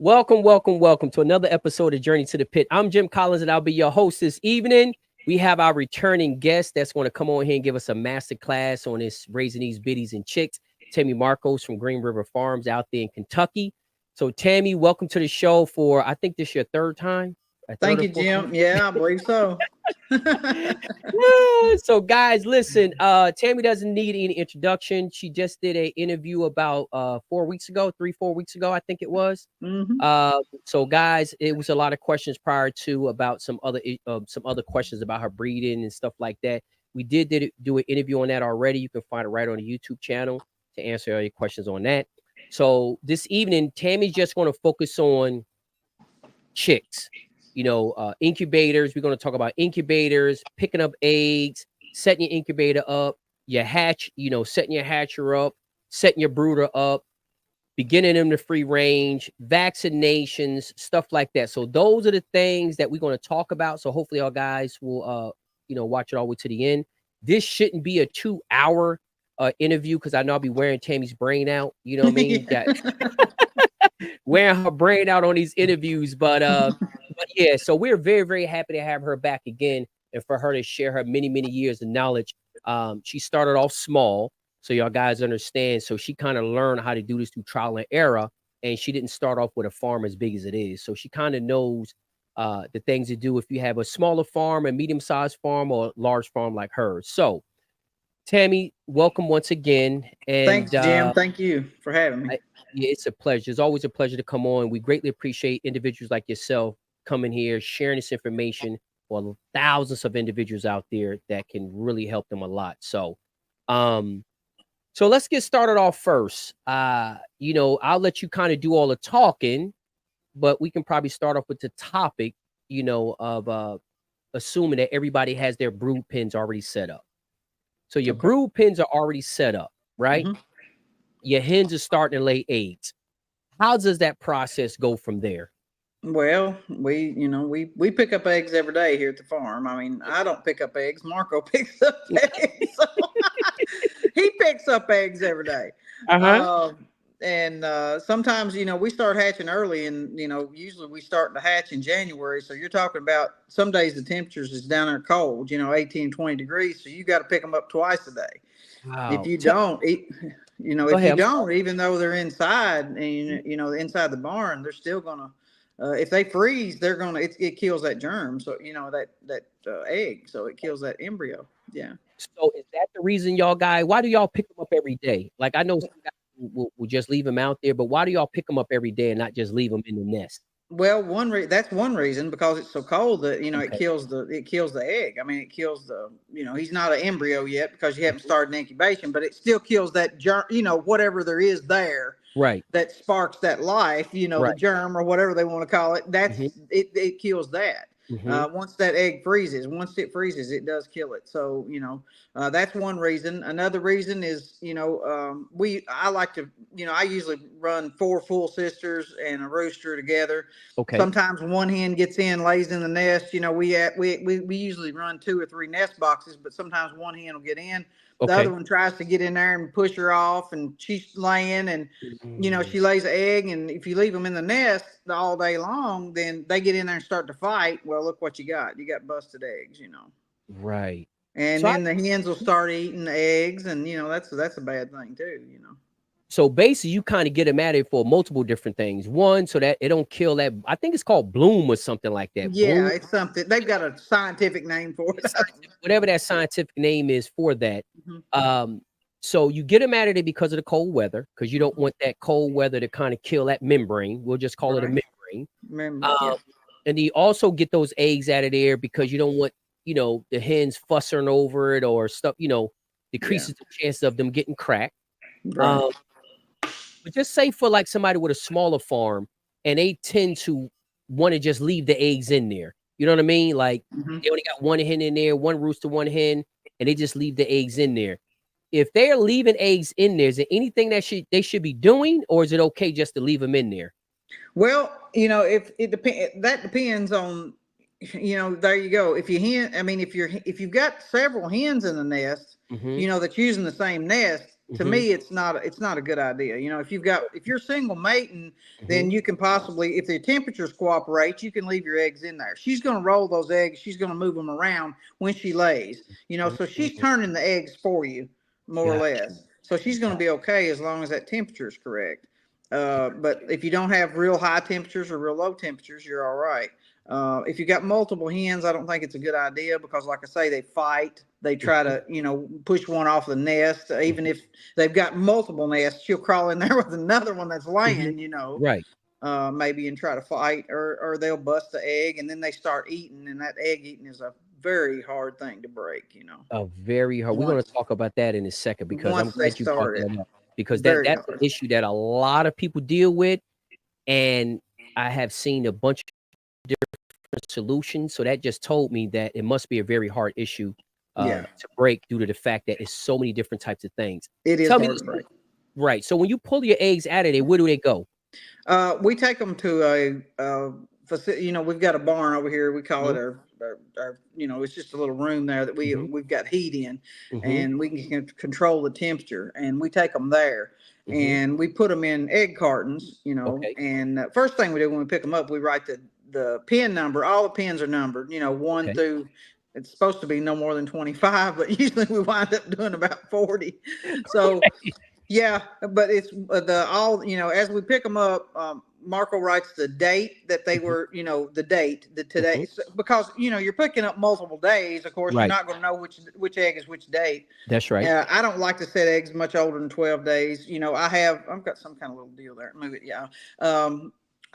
Welcome to another episode of Journey to the Pit. I'm Jim Collins, and I'll be your host this evening. We have our returning guest that's going to come on here and give us a master class on this raising these biddies and chicks. Tammy Marcos from Green River Farms out there in Kentucky. So, Tammy, welcome to the show for, I think this is your third time. Thank you, Jim. Yeah, I believe so. So guys, listen, Tammy doesn't need any introduction. She just did an interview about 4 weeks ago, 4 weeks ago, I think it was. So guys, it was a lot of questions prior to about some other questions about her breeding and stuff like that. We did do an interview on that already. You can find it right on the YouTube channel to answer all your questions on that. So this evening, Tammy's just going to focus on chicks. Incubators. We're going to talk about incubators, picking up eggs, setting your incubator up, your hatch, setting your hatcher up, setting your brooder up, beginning them to free range, vaccinations, stuff like that. So those are the things that we're going to talk about. So hopefully our guys will, watch it all the way to the end. This shouldn't be a 2-hour interview because I know I'll be wearing Tammy's brain out. You know what I mean? Wearing her brain out on these interviews, but yeah, so we're very, very happy to have her back again and for her to share her many, many years of knowledge. She started off small, so y'all guys understand. So she kind of learned how to do this through trial and error, and she didn't start off with a farm as big as it is. So she kind of knows the things to do if you have a smaller farm, a medium-sized farm, or a large farm like hers. So, Tammy, welcome once again. And thanks, Jim. Thank you for having me. Yeah, it's a pleasure. It's always a pleasure to come on. We greatly appreciate individuals like yourself coming here, sharing this information for thousands of individuals out there that can really help them a lot. So, so let's get started off first. I'll let you kind of do all the talking, but we can probably start off with the topic, of assuming that everybody has their brood pens already set up. So your brood pens are already set up, right? Your hens are starting to lay eggs. How does that process go from there? Well, we pick up eggs every day here at the farm. I mean, I don't pick up eggs. Marco picks up eggs. So he picks up eggs every day. And sometimes, we start hatching early and, usually we start to hatch in January. So you're talking about some days the temperatures is down there cold, 18, 20 degrees. So you got to pick them up twice a day. Wow. If you don't, even though they're inside and, inside the barn, they're still going to, if they freeze, they're going to, it kills that germ. So, that egg. So it kills that embryo. Yeah. So is that the reason why do y'all pick them up every day? Like I know some guys we'll just leave them out there, but why do y'all pick them up every day and not just leave them in the nest? Well, that's one reason, because it's so cold that it kills the egg. I mean, it kills the he's not an embryo yet because you haven't started an incubation, but it still kills that germ, whatever there is there, right? That sparks that life, the germ or whatever they want to call it. That's it kills that. Once that egg freezes, it does kill it. So, that's one reason. Another reason is, I like to, I usually run 4 full sisters and a rooster together. Okay. Sometimes one hen gets in, lays in the nest. We usually run 2 or 3 nest boxes, but sometimes one hen will get in. Okay. The other one tries to get in there and push her off, and she's laying, and she lays an egg. And if you leave them in the nest all day long, then they get in there and start to fight. Well, look what you got busted eggs. Right. And so then the hens will start eating the eggs, and that's a bad thing too. So basically, you kind of get them at it for multiple different things. One, so that it don't kill that. I think it's called bloom or something like that. Yeah, bloom. It's something. They've got a scientific name for it. Whatever that scientific name is for that. So you get them at it because of the cold weather, because you don't want that cold weather to kind of kill that membrane. We'll just call it a membrane. And you also get those eggs out of there because you don't want the hens fussing over it or stuff. Decreases the chance of them getting cracked. Right. But just say for like somebody with a smaller farm and they tend to want to just leave the eggs in there. You know what I mean? Like they only got one hen in there, one rooster, one hen, and they just leave the eggs in there. If they're leaving eggs in there, is there anything that they should be doing, or is it okay just to leave them in there? Well, if it depends, that depends on, there you go. If you've got several hens in the nest, that's using the same nest, to me, it's not a good idea. If you're single mating, then you can possibly, if the temperatures cooperate, you can leave your eggs in there. She's going to roll those eggs. She's going to move them around when she lays, so she's turning the eggs for you, more or less. So she's going to be okay as long as that temperature is correct. But if you don't have real high temperatures or real low temperatures, you're all right. If you got multiple hens, I don't think it's a good idea because, like I say, they fight. They try to, push one off the nest. Even if they've got multiple nests, she'll crawl in there with another one that's laying, right. Maybe and try to fight, or they'll bust the egg and then they start eating. And that egg eating is a very hard thing to break, A very hard. We're going to talk about that in a second because I'm once they glad you brought start that it. up because Very that's hard. an issue that a lot of people deal with, and I have seen a bunch of different solutions. So that just told me that it must be a very hard issue to break due to the fact that it's so many different types of things. It is Tell me hard this, to break. right? So when you pull your eggs out of there, where do they go? We take them to a facility. We've got a barn over here. We call it our it's just a little room there that we've got heat in, and we can control the temperature. And we take them there, and we put them in egg cartons. And first thing we do when we pick them up, we write the pin number. All the pins are numbered. 1 through. It's supposed to be no more than 25, but usually we wind up doing about 40. So. Yeah, but it's as we pick them up, Marco writes the date that they were, the date, the today, because you're picking up multiple days. Of course, you're not going to know which egg is which date. That's right. I don't like to set eggs much older than 12 days. I've got some kind of little deal there. Move it, yeah.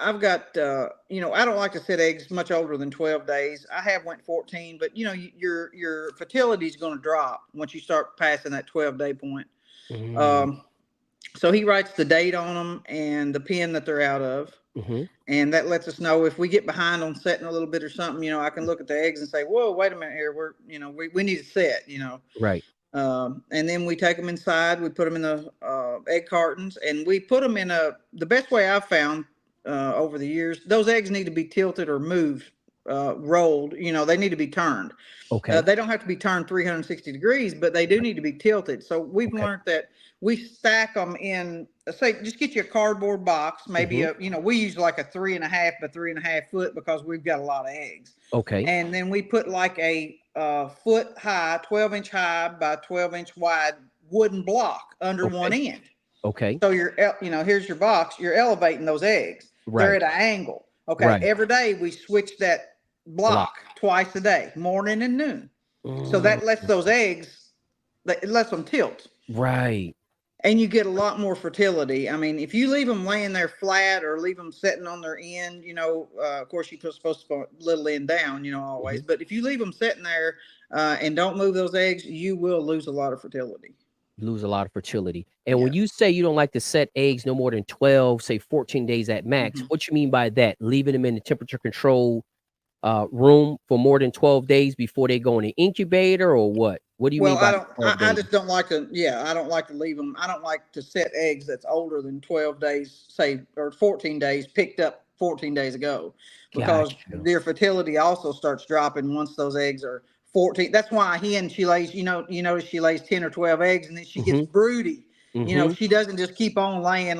I've got, I don't like to set eggs much older than 12 days. I have went 14, but your fertility is going to drop once you start passing that 12-day point. So he writes the date on them and the pin that they're out of. And that lets us know if we get behind on setting a little bit or something, I can look at the eggs and say, whoa, wait a minute here. We need to set, Right. And then we take them inside, we put them in the egg cartons, and we put them in the best way I've found over the years, those eggs need to be tilted or moved, rolled, they need to be turned. Okay. They don't have to be turned 360 degrees, but they do need to be tilted. So we've learned that we stack them in, say, just get you a cardboard box, maybe we use like a 3.5 by 3.5 foot because we've got a lot of eggs. Okay. And then we put like a foot high, 12-inch high by 12-inch wide wooden block under one end. Okay. So here's your box. You're elevating those eggs. Right. They're at an angle. Okay. Right. Every day we switch that block twice a day, morning and noon. So that lets those eggs, it lets them tilt. Right. And you get a lot more fertility. I mean, if you leave them laying there flat or leave them sitting on their end, of course you're supposed to put a little end down, always. But if you leave them sitting there and don't move those eggs, you will lose a lot of fertility. Lose a lot of fertility. And when you say you don't like to set eggs no more than 12, say 14 days at max, what you mean by that? Leaving them in the temperature control room for more than 12 days before they go in an incubator, or what? What do you mean by I just don't like to, I don't like to leave them. I don't like to set eggs that's older than 12 days, say, or 14 days, picked up 14 days ago, because their fertility also starts dropping once those eggs are 14. That's why a hen, she lays, you notice she lays 10 or 12 eggs and then she gets broody. She doesn't just keep on laying.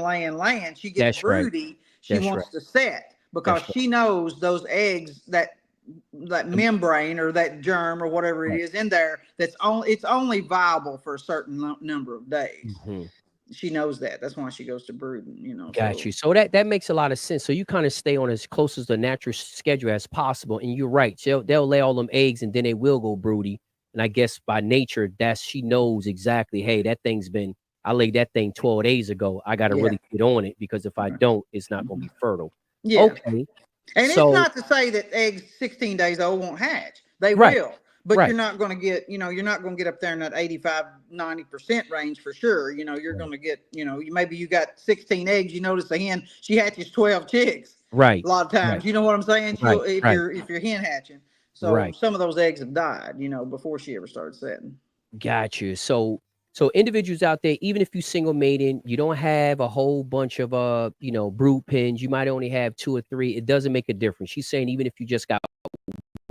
She gets broody. She wants to set because she knows those eggs, that membrane or that germ or whatever it is in there, it's only viable for a certain number of days. She knows that. That's why she goes to brooding, Got you. So that makes a lot of sense. So you kind of stay on as close as the natural schedule as possible. And you're right. They'll lay all them eggs and then they will go broody. And I guess by nature, she knows exactly, hey, I laid that thing 12 days ago. I got to really get on it, because if I don't, it's not going to be fertile. Yeah. Okay. And it's not to say that eggs 16 days old won't hatch. They will. But you're not going to get, you're not going to get up there in that 85-90% range for sure. You're going to get, maybe you got 16 eggs. You notice the hen, she hatches 12 chicks. Right. A lot of times. You know what I'm saying? If you're hen hatching. So some of those eggs have died, before she ever started setting. Got you. So individuals out there, even if you single mating, you don't have a whole bunch of brood pins. You might only have 2 or 3. It doesn't make a difference. She's saying even if you just got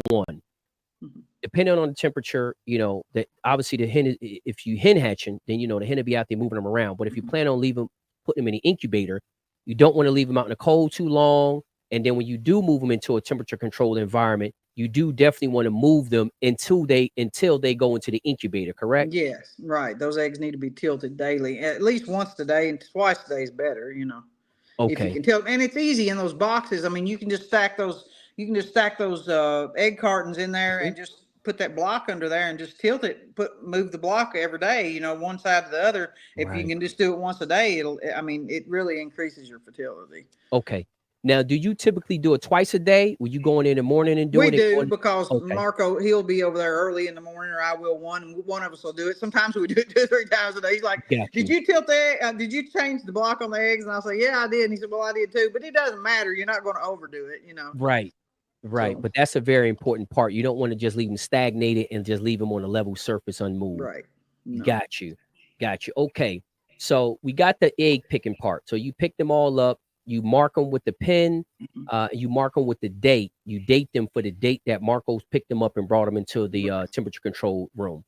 one, depending depending on the temperature, that obviously the hen, if you hen hatching, then, the hen will be out there moving them around. But if you plan on putting them in the incubator, you don't want to leave them out in the cold too long. And then when you do move them into a temperature controlled environment, you do definitely want to move them until they go into the incubator, correct? Yes, right. Those eggs need to be tilted daily, at least once a day, and twice a day is better. If you Okay. can tilt, and it's easy in those boxes. I mean, you can just stack those. You can just stack those egg cartons in there, Mhm. and just put that block under there, and just tilt it. Move the block every day. One side to the other. If you Right. can just do it once a day, it'll. I mean, it really increases your fertility. Okay. Now, do you typically do it twice a day? Will you go in the morning and do We it? And do, because okay. Marco, he'll be over there early in the morning, or I will. One of us will do it. Sometimes we do it 2 or 3 times a day. He's like, Got "Did you. you tilt that? Did you change the block on the eggs?" And I'll say, "Yeah, I did." And he said, "Well, I did too." But it doesn't matter. You're not going to overdo it. Right. Right. So, But that's a very important part. You don't want to just leave them stagnated and just leave them on a level surface unmoved. right. No. Got you. Got you. Okay. So we got the egg picking part. So you pick them all up, you mark them with the pen, you mark them with the date. You date them for the date that Marcos picked them up and brought them into the temperature control room.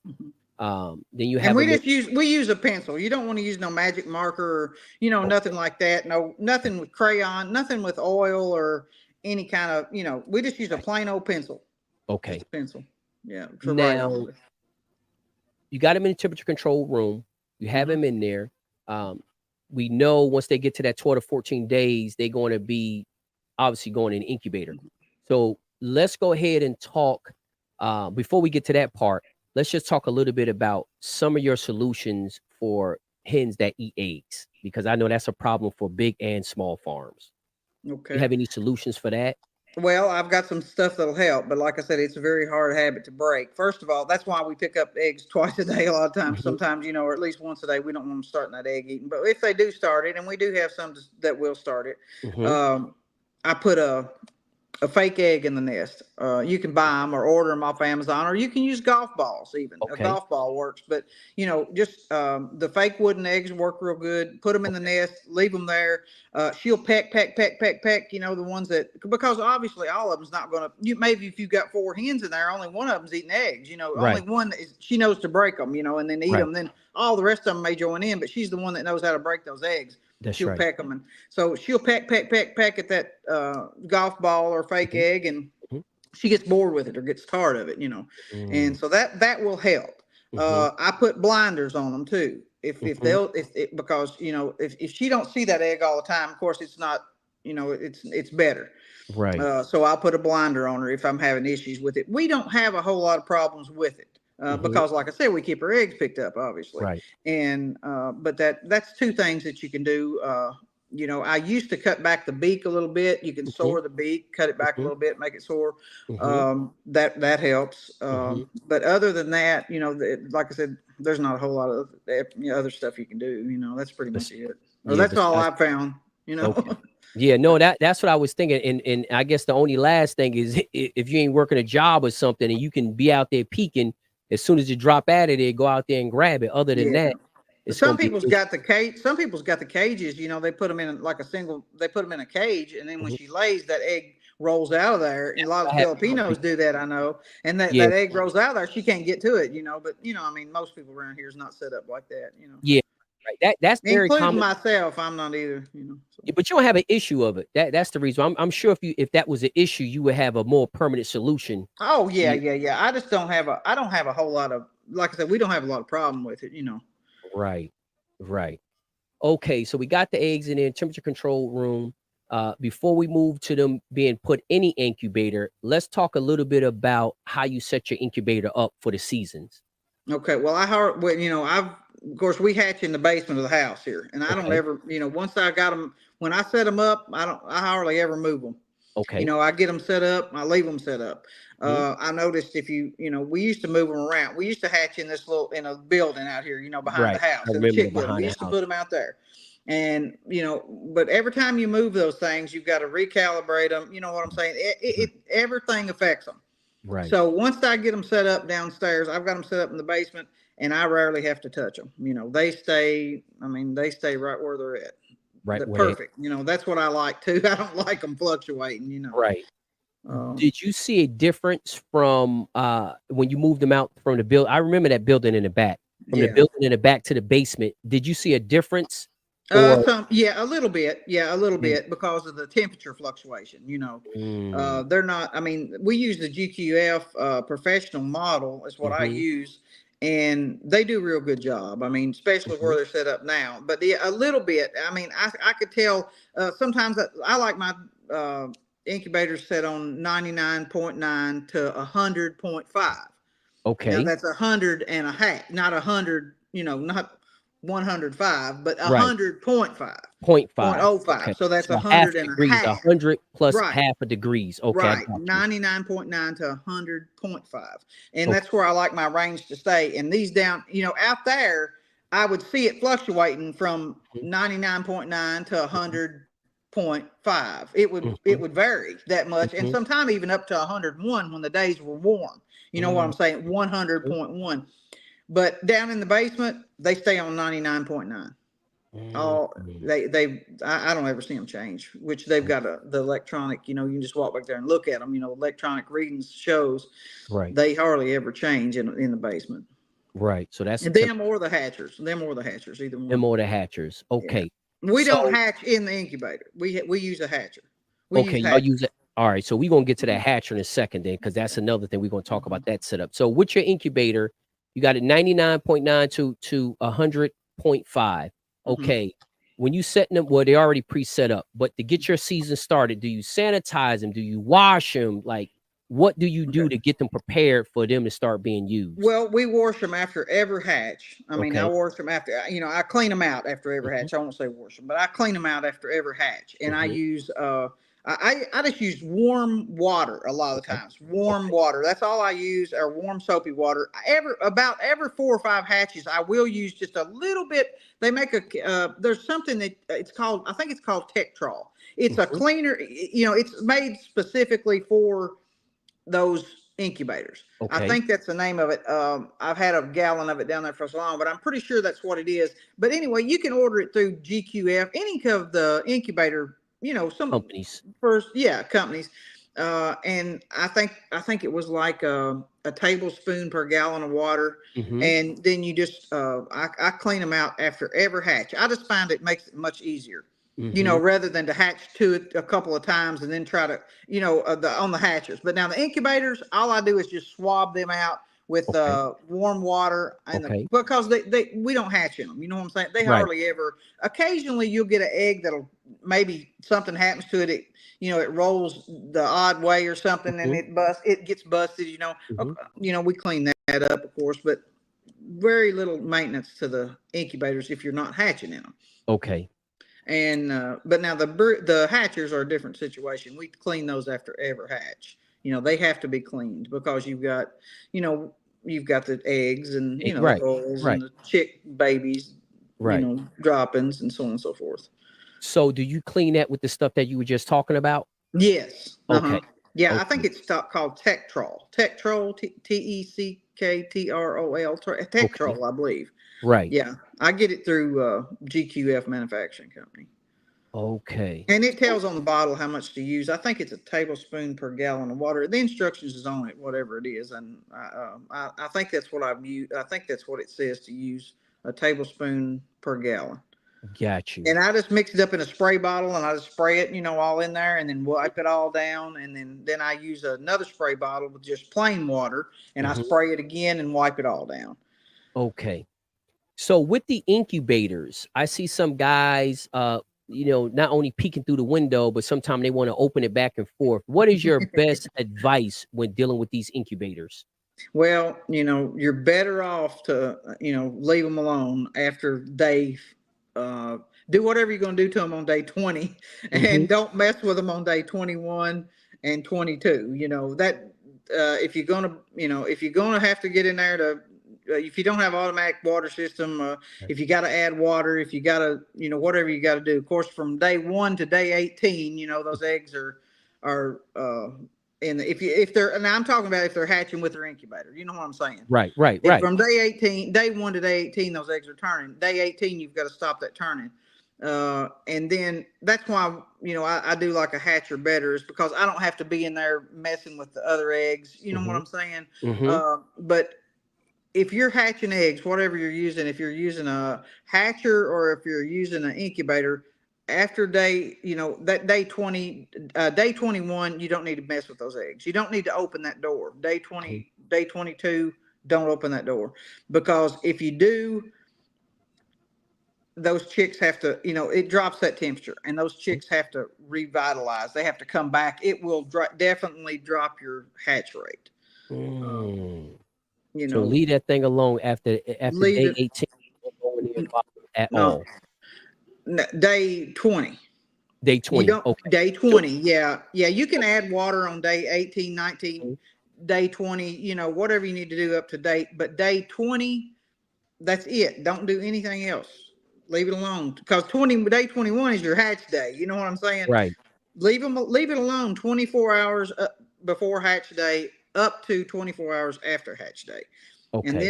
Then you And have them. we use a pencil. You don't want to use no magic marker, or nothing like that. No, nothing with crayon, nothing with oil or any kind of, we just use a plain old pencil. Okay. Just a pencil. Yeah, to write on Now with. you got them in the temperature control room. You have them in there. We know once they get to that 12 to 14 days, they're going to be obviously going in the incubator. So let's go ahead and talk. Before we get to that part, let's just talk a little bit about some of your solutions for hens that eat eggs, because I know that's a problem for big and small farms. Okay. You have any solutions for that? Well, I've got some stuff that'll help, but like I said, it's a very hard habit to break. First of all, that's why we pick up eggs twice a day a lot of times. Mm-hmm. Sometimes, or at least once a day. We don't want them starting that egg eating. But if they do start it, and we do have some that will start it, Mm-hmm. I put a fake egg in the nest. You can buy them or order them off Amazon, or you can use golf balls. Even a Okay. golf ball works, but just the fake wooden eggs work real good. Put them in the nest, leave them there. She'll peck, peck, peck, peck, peck. The ones that, because obviously all of them's not going to. Maybe if you've got 4 hens in there, only one of them's eating eggs. Only Right. one is, she knows to break them. And then eat Right. them. Then all the rest of them may join in, but she's the one that knows how to break those eggs. That's She'll right. peck them, and so she'll peck, peck, peck, peck at that golf ball or fake egg, and she gets bored with it or gets tired of it, and so that will help. I put blinders on them too, if because if she don't see that egg all the time, of course it's not, it's better. Right. So I'll put a blinder on her if I'm having issues with it. We don't have a whole lot of problems with it. Because, like I said, we keep her eggs picked up, obviously, Right. and but that's 2 things that you can do. I used to cut back the beak a little bit. You can sore the beak, cut it back a little bit, make it sore. That helps. But other than that, like I said, there's not a whole lot of other stuff you can do. That's pretty much it. Or that's all I've found. Okay. Yeah, no, that's what I was thinking. And I guess the only last thing is, if you ain't working a job or something and you can be out there peeking, as soon as you drop out of there, go out there and grab it. Other than that, it's some going to be people's got the cage. Some people's got the cages. They put them in like they put them in a cage, and then when she lays, that egg rolls out of there. And a lot of Filipinos do that, I know. And that egg rolls out of there. She can't get to it, But I mean, most people around here is not set up like that, Yeah, right. That's very including common. Myself, I'm not either, So. But you don't have an issue of it. That's the reason. I'm sure if that was an issue, you would have a more permanent solution. Oh yeah. I just don't have a whole lot of, like I said, we don't have a lot of problem with it, Right. Right. Okay, so we got the eggs in there, temperature control room. Before we move to them being put in the incubator, let's talk a little bit about how you set your incubator up for the seasons. Okay, well, of course, we hatch in the basement of the house here, and I don't ever, once I got them, when I set them up, I hardly ever move them. Okay. I get them set up, I leave them set up. I noticed we used to move them around. We used to hatch in a building out here, behind the house, in the chick building. We used to put them out there. And, but every time you move those things, you've got to recalibrate them. You know what I'm saying? Everything affects them. Right. So once I get them set up downstairs, I've got them set up in the basement, and I rarely have to touch them. They stay right where they're at. Right. Perfect. That's what I like too. I don't like them fluctuating, Right. Did you see a difference from when you moved them out from the build? I remember that building in the back, from the building in the back to the basement. Did you see a difference? Or A little bit. Yeah, a little bit because of the temperature fluctuation, they're not, I mean, we use the GQF professional model is what I use, and they do a real good job. I mean, especially where they're set up now, but a little bit, I mean, I could tell, sometimes I like my, incubators set on 99.9 to 100.5. Now okay, that's 100 and a half, not 100, not 105, but right, 100.5, 0.5. 0.05. Okay, So that's so half 100 a and a degrees, half. 100 plus Right. half a degrees. Okay, I Right. got you. 99.9 to 100.5. And Okay. that's where I like my range to stay. And these down, out there, I would see it fluctuating from 99.9 to Mhm, 100.5. It mhm, would vary that much, and mhm, sometime even up to 101 when the days were warm. You know what I'm mhm, saying? 100.1. But down in the basement, they stay on 99.9. mhm, All mhm. I don't ever see them change, which they've got the electronic, you can just walk back there and look at them, electronic readings shows Right, they hardly ever change in the basement. right. So that's And them or the hatchers, either one. them or the hatchers. Yeah. Okay. We don't So hatch in the incubator. We use a hatcher. We okay, use y'all use hatchers. it. All right, so we're gonna get to that Mhm. hatcher in a second then, because that's another thing we're gonna talk about Mhm. that setup. So with your incubator, you got it 99.9 to 100.5. Mhm. Okay. When you setting them, well, they already pre-set up, but to get your season started, do you sanitize them? Do you wash them? Like, what do you do Okay. to get them prepared for them to start being used? Well, we wash them after every hatch. I mean, I Okay. wash them after, I clean them out after every Hmm. hatch. I won't say wash them, but I clean them out after every hatch. And I Hmm. use, I just use warm water a lot of the Okay. times. Warm Okay. water. That's all I use, or warm soapy water. About every 4 or 5 hatches, I will use just a little bit. They make there's something that it's called, I think it's called Tektral. It's a Hmm. cleaner, it's made specifically for those incubators. I Okay. think that's the name of it. I've had a gallon of it down there for so long, but I'm pretty sure that's what it is. But anyway, you can order it through GQF, any of the incubator, some Companies. first, yeah, companies. And I think it was like a tablespoon per gallon of water. Hmm. And then you just, I clean them out after every hatch. I just find it makes it much easier, Hmm. rather than to hatch to it a couple of times and then try to, on the hatchers. But now the incubators, all I do is just swab them out with Okay. warm water, Okay. because we don't hatch in them. You know what I'm saying? They Right. hardly ever. Occasionally, you'll get an egg that'll, maybe something happens to it. It rolls the odd way or something, and Hmm. it gets busted. Hmm. We clean that up, of course, but very little maintenance to the incubators if you're not hatching in them. Okay. And but now the hatchers are a different situation. We clean those after every hatch. They have to be cleaned because you know, you've got the eggs and the Right. hulls and Right. the chick babies, Right. droppings and so on and so forth. So do you clean that with the stuff that you were just talking about? Yes. Okay. Yeah, I think Okay. it's called Tektrol. Tektrol, Tektrol, Okay. Tektrol, I believe. Right. Yeah, I get it through GQF Manufacturing Company. Okay. And it So tells on the bottle how much to use. I think it's a tablespoon per gallon of water. The instructions is on it, whatever it is, and I think that's what I've used. I think that's what it says to use, a tablespoon per gallon. got you. And I just mix it up in a spray bottle, and I just spray it, all in there, and then wipe it all down, and then I use another spray bottle with just plain water, and I Hmm. spray it again and wipe it all down. Okay. So with the incubators, I see some guys, not only peeking through the window, but sometimes they want to open it back and forth. What is your best advice when dealing with these incubators? Well, you're better off to, leave them alone after they uh, do whatever you're going to do to them on day 20, Hmm. and don't mess with them on day 21 and 22. If you're going to have to get in there to, if you don't have automatic water system, if you got to add water, if you got to, whatever you got to do. Of course, from day 1 to day 18, those eggs are and if they're, and I'm talking about if they're hatching with their incubator, you know what I'm saying? Right. Right. If Right. from day 1 to day 18, those eggs are turning. Day 18, you've got to stop that turning. And then that's why, I do like a hatcher better, is because I don't have to be in there messing with the other eggs. You know what I'm saying? But if you're hatching eggs, whatever you're using, if you're using a hatcher or if you're using an incubator, after day, that day 20, day 21, you don't need to mess with those eggs. You don't need to open that door. Day 20, day 22, don't open that door, because if you do, those chicks have to, it drops that temperature, and those chicks have to revitalize. They have to come back. It will definitely drop your hatch rate. So leave that thing alone after day 18. At all. Day 20. Day 20. Day 20. Yeah. You can add water on day 18, 19, day 20, whatever you need to do up to date. But day 20, that's it. Don't do anything else. Leave it alone, because day 21 is your hatch day. You know what I'm saying? Right. Leave it alone 24 hours before hatch day, up to 24 hours after hatch day. Okay. And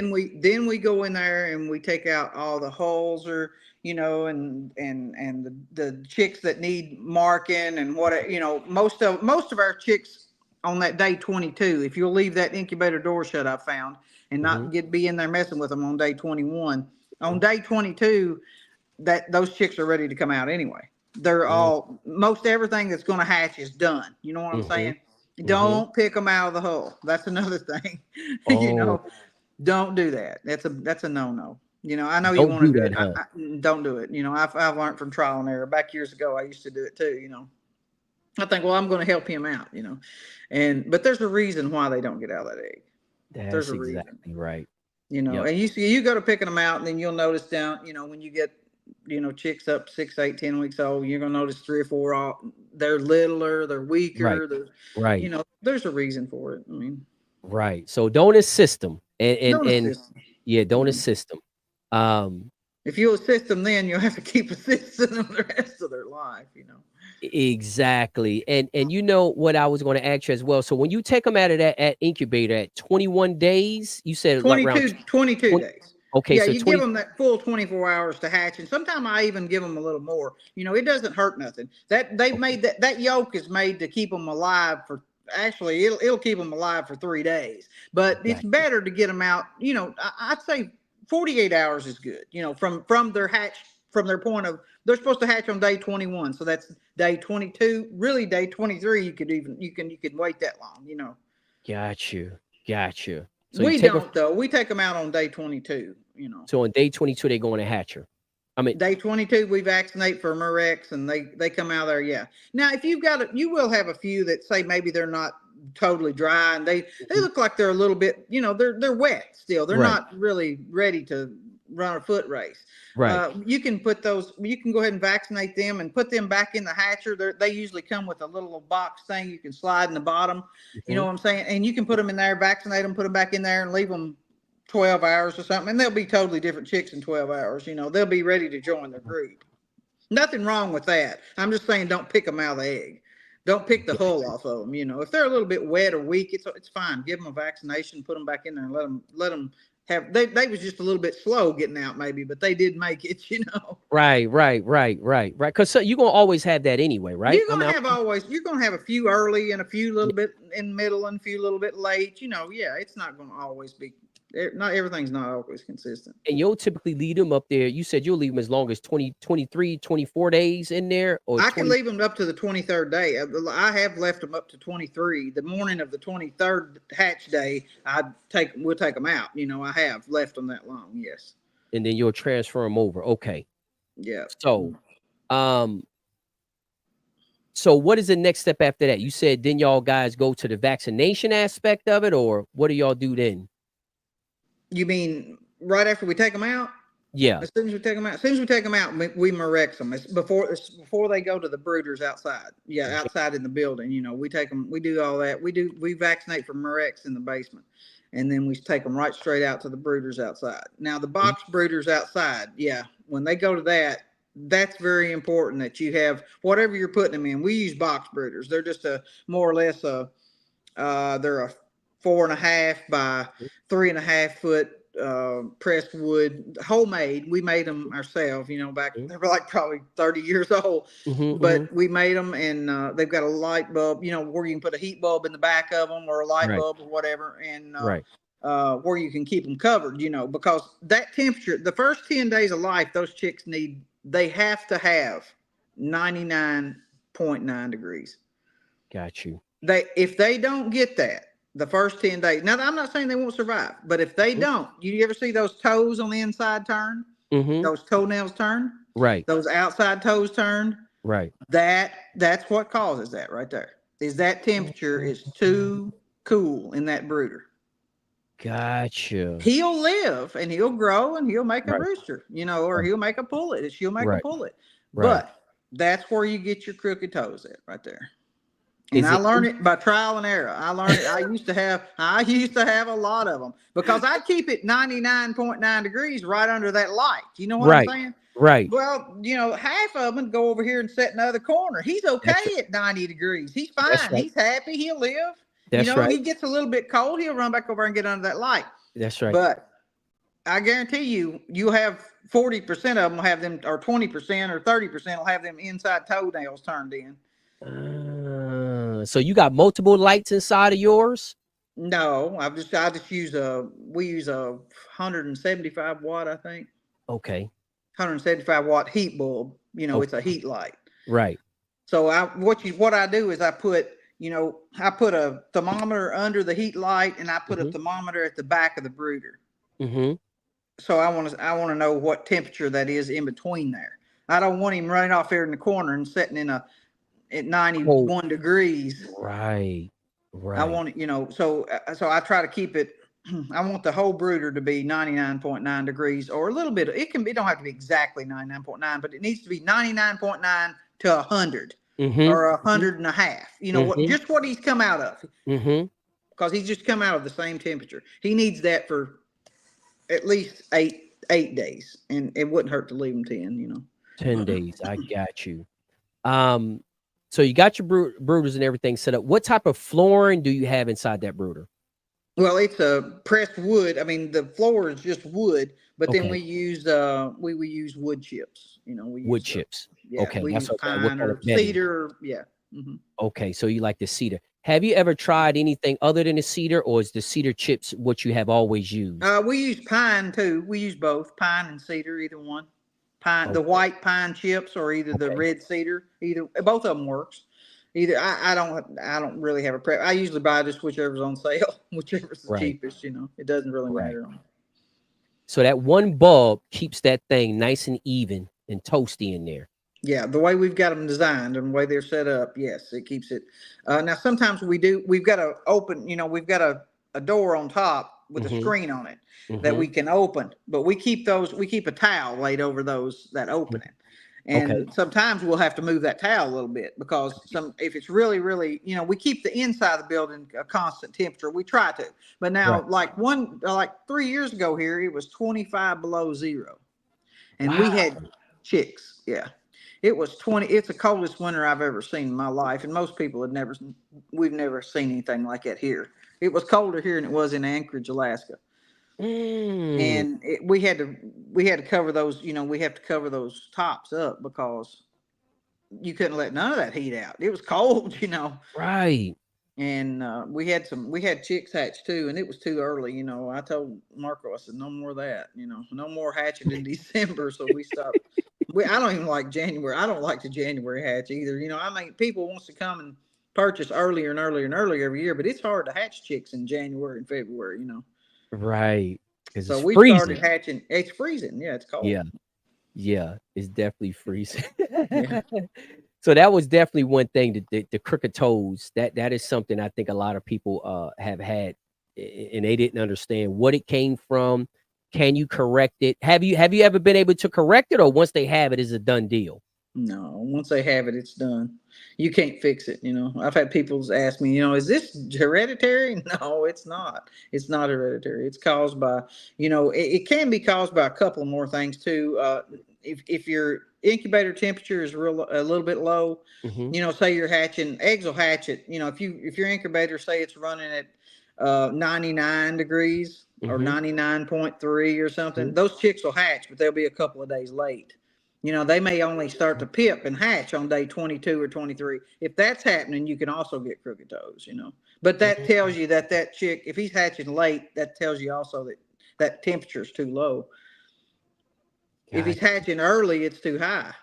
then we go in there and we take out all the holes, or and the chicks that need marking, and most of our chicks on that day 22, if you'll leave that incubator door shut, I found, and not be in there messing with them on day 21. On day 22, those chicks are ready to come out anyway. They're most everything that's going to hatch is done. You know what I'm saying? Don't pick them out of the hole. That's another thing. Don't do that. That's a no-no. I know you want to do it. Don't do it. I've learned from trial and error. Back years ago, I used to do it too. I think, well, I'm going to help him out. But there's a reason why they don't get out of that egg. There's a reason. Exactly right. And you go to picking them out, and then you'll notice down, when you get, chicks up 6, 8, 10 weeks old, you're going to notice 3 or 4, they're littler, they're weaker. Right. There's a reason for it. Right. So don't assist them. Don't assist them. If you assist them, then you'll have to keep assisting them the rest of their life, Exactly. And what I was going to ask you as well. So when you take them out of that incubator at 21 days, you said 22 days. Okay. Yeah, so you give them that full 24 hours to hatch, and sometimes I even give them a little more. It doesn't hurt nothing. That they've made that yolk is made to keep them alive for. Actually, it'll keep them alive for 3 days, but it's better to get them out. I'd say 48 hours is good. From their hatch, from their point of, they're supposed to hatch on day 21, so that's day 22. Really, day 23, you could wait that long. Got you. So we don't though. We take them out on day 22. So on day 22, they go in a hatcher. Day 22, we vaccinate for Murex, and they come out there. Yeah. Now, if you've got you will have a few that say maybe they're not totally dry, and they look like they're a little bit, they're wet still. They're not really ready to run a foot race. Right. You can put those. You can go ahead and vaccinate them and put them back in the hatcher. They usually come with a little box thing you can slide in the bottom. You know what I'm saying? And you can put them in there, vaccinate them, put them back in there, and leave them 12 hours or something, and they'll be totally different chicks in 12 hours. They'll be ready to join the group. Nothing wrong with that. I'm just saying, don't pick them out of the egg. Don't pick the hull off of them. If they're a little bit wet or weak, it's fine. Give them a vaccination, put them back in there, and let them have. They was just a little bit slow getting out, maybe, but they did make it. Right. Because you're gonna always have that anyway, right? You're gonna have a few early and a few little bit in the middle and a few little bit late. Yeah, it's not gonna always be. Not everything's not always consistent. And you'll typically leave them up there. You said you'll leave them as long as 20, 23, 24 days in there? Or I can leave them up to the 23rd day. I have left them up to 23. The morning of the 23rd hatch day, we'll take them out. I have left them that long, yes. And then you'll transfer them over. Okay. Yeah. So what is the next step after that? You said then y'all guys go to the vaccination aspect of it, or what do y'all do then? You mean right after we take them out? Yeah. As soon as we take them out, we Murex them. It's before they go to the brooders outside. Yeah, outside in the building. We take them. We do all that. We vaccinate for Murex in the basement, and then we take them right straight out to the brooders outside. Now the box brooders outside. Yeah, when they go to that, that's very important that you have whatever you're putting them in. We use box brooders. They're just more or less they're a 4.5 by 3.5 foot pressed wood, homemade. We made them ourselves, back, they were like probably 30 years old, but we made them, and they've got a light bulb, where you can put a heat bulb in the back of them, or a light bulb or whatever. And, where you can keep them covered, because that temperature, the first 10 days of life, those chicks they have to have 99.9 degrees. Got you. If they don't get that the first 10 days, now I'm not saying they won't survive, but if they don't, you ever see those toes on the inside turn? Those toenails turn? Right. Those outside toes turn? Right. That's what causes that right there. Is that temperature is too cool in that brooder. Gotcha. He'll live and he'll grow and he'll make a rooster, or he'll make a pullet. She'll make a pullet. But that's where you get your crooked toes at right there. And I learned it by trial and error. I learned it. I used to have a lot of them, because I'd keep it 99.9 degrees right under that light. You know what I'm saying? Right. Well, half of them go over here and sit in the other corner. He's okay at 90 degrees. He's fine. He's happy. He'll live. He gets a little bit cold, he'll run back over and get under that light. That's right. But I guarantee you have 40% of them will have them, or 20% or 30% will have them inside toenails turned in. So you got multiple lights inside of yours? No, I just use we use a 175 watt, I think. Okay. 175 watt heat bulb. It's a heat light. Right. So what I do is I put a thermometer under the heat light, and I put a thermometer at the back of the brooder. So I want to know what temperature that is in between there. I don't want him running off there in the corner and sitting at 91 degrees. Right. I want it, so I try to keep it. I want the whole brooder to be 99.9 degrees, or a little bit. It don't have to be exactly 99.9, but it needs to be 99.9 to 100. Or 100 and a half, just what he's come out of, because he's just come out of the same temperature. He needs that for at least eight days, and it wouldn't hurt to leave him 10. 10 days. I got you. So you got your brooders and everything set up. What type of flooring do you have inside that brooder? Well, it's a pressed wood. I mean, the floor is just wood, but then we use we use wood chips. We use wood chips. Yeah, okay, we that's use pine or cedar. Yeah. Okay, so you like the cedar. Have you ever tried anything other than the cedar, or is the cedar chips what you have always used? We use pine too. We use both pine and cedar, either one. Pine, the white pine chips, or either the red cedar. Either both of them works. Either I don't really have a prep. I usually buy just whichever's on sale, whichever's the cheapest. It doesn't really matter. So that one bulb keeps that thing nice and even and toasty in there. Yeah, the way we've got them designed and the way they're set up, yes, it keeps it. Now sometimes we've got to open. We've got a door on top with a screen on it that we can open, but we keep a towel laid over that opening. And sometimes we'll have to move that towel a little bit, because if it's really, really, we keep the inside of the building a constant temperature. We try to, but now like 3 years ago here, it was 25 below zero, and we had chicks. Yeah, it was 20. It's the coldest winter I've ever seen in my life, and most people we've never seen anything like that here. It was colder here than it was in Anchorage, Alaska. And we had to cover those, we have to cover those tops up, because you couldn't let none of that heat out. It was cold, Right. And we had chicks hatch too, and it was too early. I told Marco, I said, no more of that, no more hatching in December. So we stopped. I don't even like January. I don't like the January hatch either. People wants to come and purchase earlier and earlier and earlier every year, but it's hard to hatch chicks in January and February, Right. So we started hatching. It's freezing. Yeah, it's cold. Yeah, it's definitely freezing. So that was definitely one thing. The crooked toes. That is something I think a lot of people have had, and they didn't understand what it came from. Can you correct it? Have you ever been able to correct it, or once they have it, is a done deal? No, once they have it, it's done. You can't fix it. I've had people ask me, is this hereditary? No, it's not. It's not hereditary. It's caused by, it can be caused by a couple more things too. If your incubator temperature is a little bit low, say you're hatching, eggs will hatch it. If your incubator, say it's running at 99 degrees or 99.3 or something, those chicks will hatch, but they'll be a couple of days late. They may only start to pip and hatch on day 22 or 23. If that's happening, you can also get crooked toes, But that tells you that chick, if he's hatching late, that tells you also that temperature is too low. If he's hatching early, it's too high,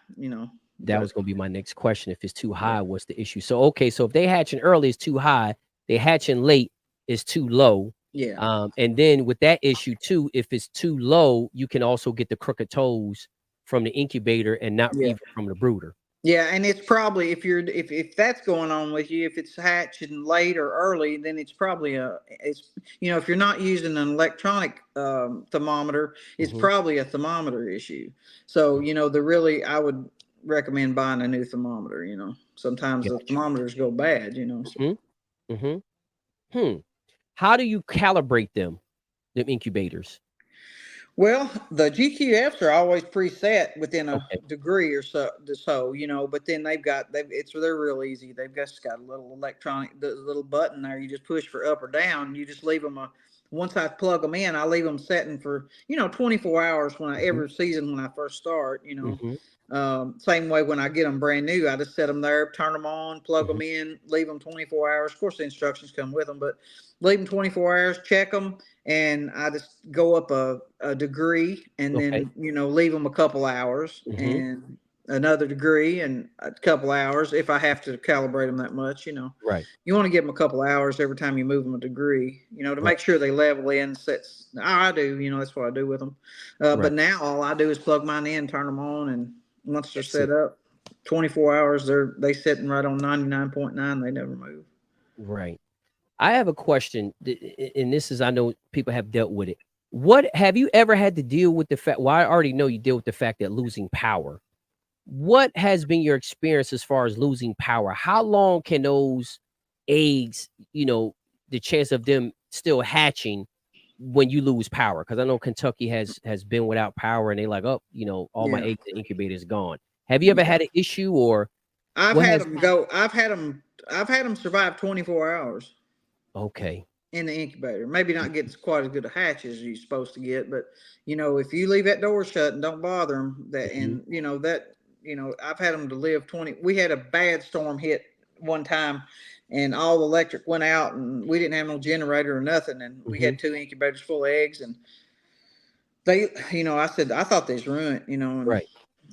That was going to be my next question. If it's too high, what's the issue? So, okay, so if they hatching early, it's too high. They hatching late is too low. Yeah. And then with that issue too, if it's too low, you can also get the crooked toes from the incubator and not even from the brooder. Yeah, and it's probably if that's going on with you, if it's hatching late or early, then it's probably if you're not using an electronic thermometer, it's probably a thermometer issue. So I would recommend buying a new thermometer. Sometimes the thermometers go bad. How do you calibrate them incubators? Well, the GQFs are always preset within a degree or so, but then they're real easy. They've just got a little little button there. You just push for up or down. You just leave them once I plug them in, I leave them setting for, 24 hours every season when I first start, same way when I get them brand new, I just set them there, turn them on, plug them in, leave them 24 hours. Of course, the instructions come with them, but leave them 24 hours, check them. And I just go up a degree and then, leave them a couple hours and another degree and a couple hours if I have to calibrate them that much, Right. You want to give them a couple hours every time you move them a degree, to make sure they level in. I do, that's what I do with them. But now all I do is plug mine in, turn them on, and once they're set up, 24 hours, they sitting right on 99.9. They never move. Right. I have a question, and this is, I know people have dealt with it. What have you ever had to deal with the fact? Well, I already know you deal with the fact that losing power. What has been your experience as far as losing power? How long can those eggs, the chance of them still hatching when you lose power? Because I know Kentucky has been without power, and they like, all my eggs in the incubator is gone. Have you ever had an issue, or I've had them survive 24 hours. Okay. In the incubator, maybe not get quite as good a hatch as you're supposed to get, but if you leave that door shut and don't bother them, I've had them to live 20. We had a bad storm hit one time, and all the electric went out, and we didn't have no generator or nothing, and we had 2 incubators full of eggs, and they, I said I thought they was ruined, and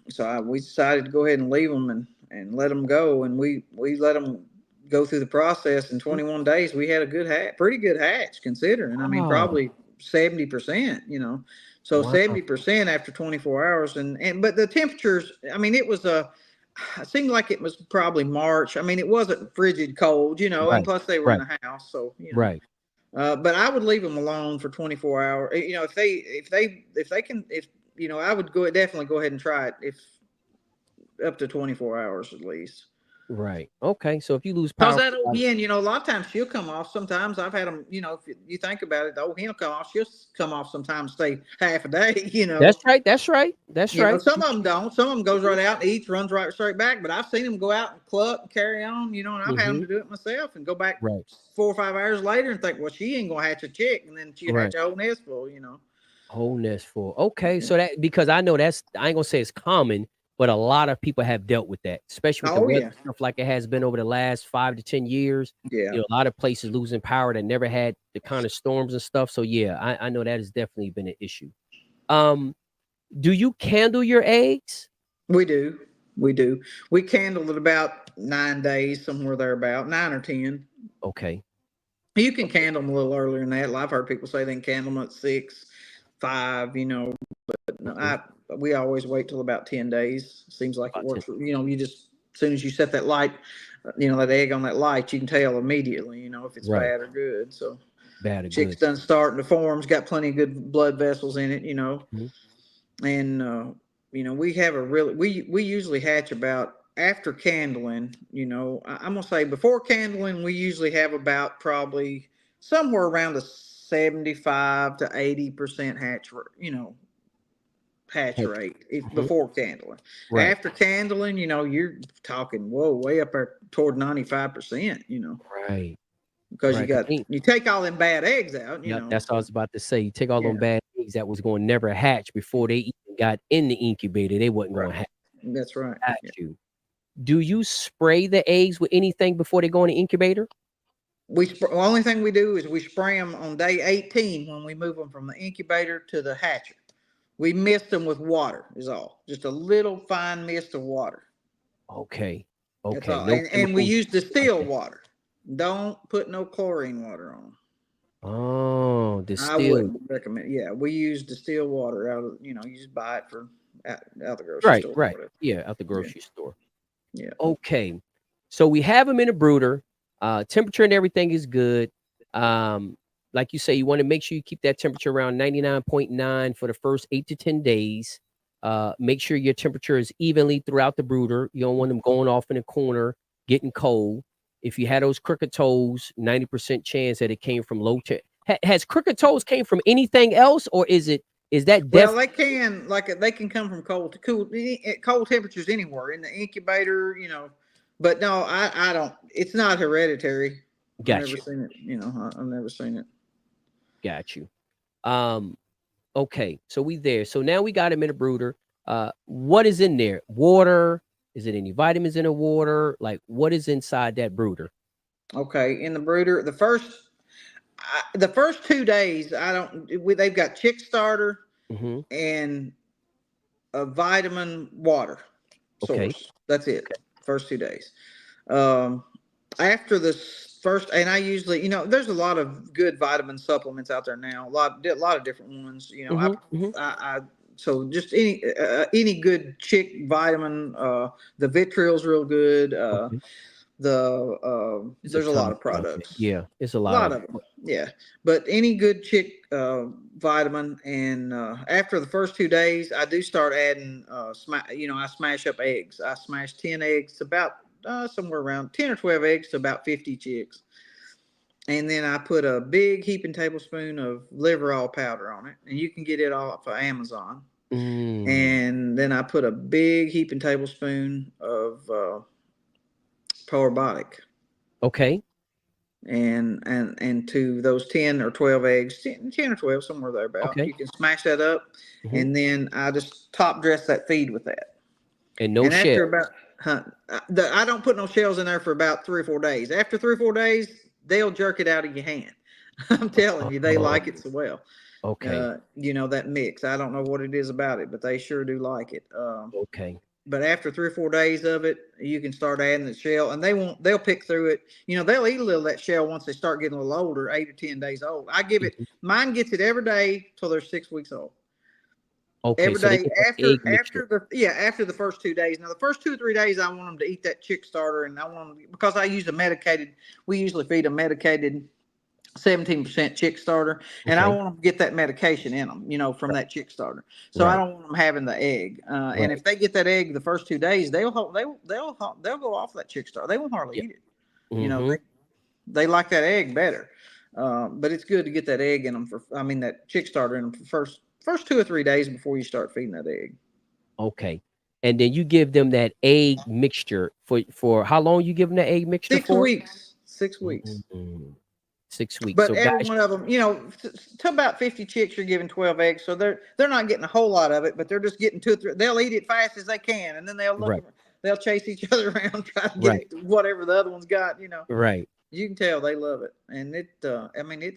so we decided to go ahead and leave them and let them go, and we let them go through the process. In 21 days, we had a pretty good hatch considering. I mean, probably 70%, so 70% after 24 hours. But the temperatures, I mean, it seemed like it was probably March. I mean, it wasn't frigid cold, and plus they were in the house. So, but I would leave them alone for 24 hours. If they can, I would definitely go ahead and try it if up to 24 hours at least. Right. Okay. So if you lose power, because that old hen, a lot of times she'll come off. Sometimes I've had them, if you think about it, the old hen will come off. She'll come off sometimes, stay half a day. That's right. That's right. That's right. Some of them don't. Some of them goes right out and eats, runs right straight back. But I've seen them go out and cluck and carry on. And I've had them to do it myself and go back 4 or 5 hours later and think, well, she ain't gonna hatch a chick, and then she hatch a whole nest full. Whole nest full. Okay, so that, because I know I ain't gonna say it's common, but a lot of people have dealt with that, especially with the weather stuff like it has been over the last 5 to 10 years. A lot of places losing power that never had the kind of storms and stuff. So I know that has definitely been an issue. Do you candle your eggs? We do. We candle it about 9 days, somewhere there, about 9 or 10. Okay. You can candle them a little earlier than that. I've heard people say they can candle them at 6, 5, but we always wait till about 10 days. Seems like it works. You just, as soon as you set that light, that egg on that light, you can tell immediately, if it's bad or good. So bad or chick's good. done starting to form, it's got plenty of good blood vessels in it, and we have we usually hatch about, after candling, I'm gonna say before candling, we usually have about probably somewhere around a 75 to 80% hatch rate before candling. After candling, you're talking way up there toward 95%. Right. because you take all them bad eggs out. You know, that's what I was about to say. You take all them bad eggs that was going to never hatch before they even got in the incubator. They wasn't going to hatch. That's right. Got you. Do you spray the eggs with anything before they go in the incubator? The only thing we do is we spray them on day 18 when we move them from the incubator to the hatcher. We mist them with water is all. Just a little fine mist of water. Okay. That's all. And we use distilled water. Don't put no chlorine water on them. Oh, distilled. I wouldn't recommend. Yeah, we use distilled water out of, you just buy it out the grocery store. Right. Yeah, out the grocery store. Yeah. Okay. So we have them in a brooder. Temperature and everything is good. Like you say, you want to make sure you keep that temperature around 99.9 for the first 8 to 10 days. Make sure your temperature is evenly throughout the brooder. You don't want them going off in a corner, getting cold. If you had those crooked toes, 90% chance that it came from low has crooked toes came from anything else, or is that well, they can come from cold temperatures anywhere in the incubator, but no, I don't. It's not hereditary. I've never seen it. I've never seen it. Got you. Okay, so we there. So now we got him in a brooder. What is in there? Water? Is it any vitamins in the water? Like, what is inside that brooder? Okay, in the brooder, the first 2 days, they've got chick starter and a vitamin water source. That's it. First 2 days. After this first, and I usually, there's a lot of good vitamin supplements out there now. A lot of different ones. So just any good chick vitamin. The Vitriol's real good. There's a lot of products. Yeah, it's a lot of them. Yeah, but any good chick vitamin, and after the first 2 days, I do start adding. I smash up eggs. I smash 10 eggs, about somewhere around 10 or 12 eggs to about 50 chicks, and then I put a big heaping tablespoon of liver oil powder on it, and you can get it off of Amazon. And then I put a big heaping tablespoon of probiotic. Okay. And to those 10 or 12 eggs, 10 or 12, somewhere thereabout. Okay. You can smash that up, and then I just top dress that feed with that. And shell. I don't put no shells in there for about 3 or 4 days. After 3 or 4 days, they'll jerk it out of your hand. I'm telling you, they like it so well. Okay. That mix. I don't know what it is about it, but they sure do like it. Okay. But after 3 or 4 days of it, you can start adding the shell, and they'll pick through it. They'll eat a little of that shell once they start getting a little older, 8 or 10 days old. I give it, mine gets it every day till they're 6 weeks old. Okay. Every day after the first 2 days. Now the first 2 or 3 days, I want them to eat that chick starter, and I want them, because I use we usually feed a medicated 17% chick starter, and I want them to get that medication in them, from that chick starter. So I don't want them having the egg. And if they get that egg the first 2 days, they'll go off that chick starter. They won't hardly eat it. They like that egg better. But it's good to get that egg in them that chick starter in them for first 2 or 3 days before you start feeding that egg. Okay. And then you give them that egg mixture for how long? You give them the egg mixture 6 weeks. 6 weeks. 6 weeks. But every one of them, to about 50 chicks, you're giving 12 eggs. So they're not getting a whole lot of it, but they're just getting 2 or 3. They'll eat it fast as they can, and then they'll chase each other around trying to get whatever the other one's got. Right. You can tell they love it, and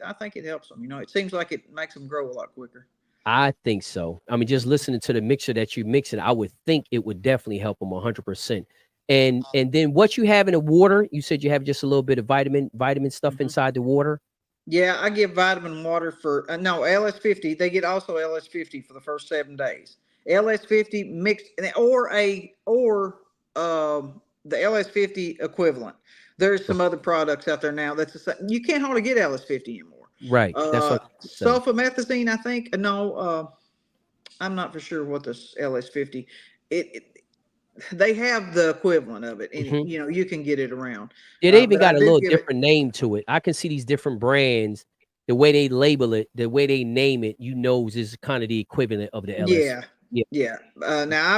I think it helps them. It seems like it makes them grow a lot quicker. I think so. Just listening to the mixture that you mixing, I would think it would definitely help them 100%. And then what you have in the water, you said you have just a little bit of vitamin stuff inside the water. Yeah, I give vitamin water for LS50. They get also LS50 for the first 7 days. LS50 mixed or the LS50 equivalent. There's some other products out there now that's you can't hardly get LS50 anymore. Right. That's what sulfamethazine, I think. No, I'm not for sure what this LS50. They have the equivalent of it, and you can get it around. Yeah, they even got a little different name to it. I can see these different brands, the way they label it, the way they name it. Is kind of the equivalent of the LS. Yeah, Yeah. Now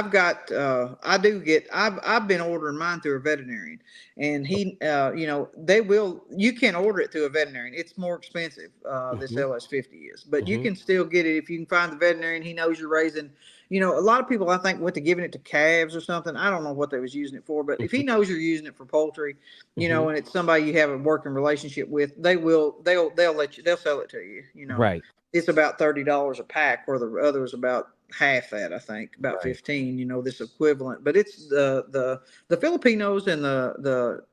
I've been ordering mine through a veterinarian, and he, you can order it through a veterinarian. It's more expensive. This LS50 is, but you can still get it if you can find the veterinarian. He knows you're raising. A lot of people, I think, went to giving it to calves or something. I don't know what they was using it for, but if he knows you're using it for poultry, and it's somebody you have a working relationship with, they'll sell it to you. Right. It's about $30 a pack, where the other is about half that, I think, about 15. This equivalent, but it's the Filipinos and the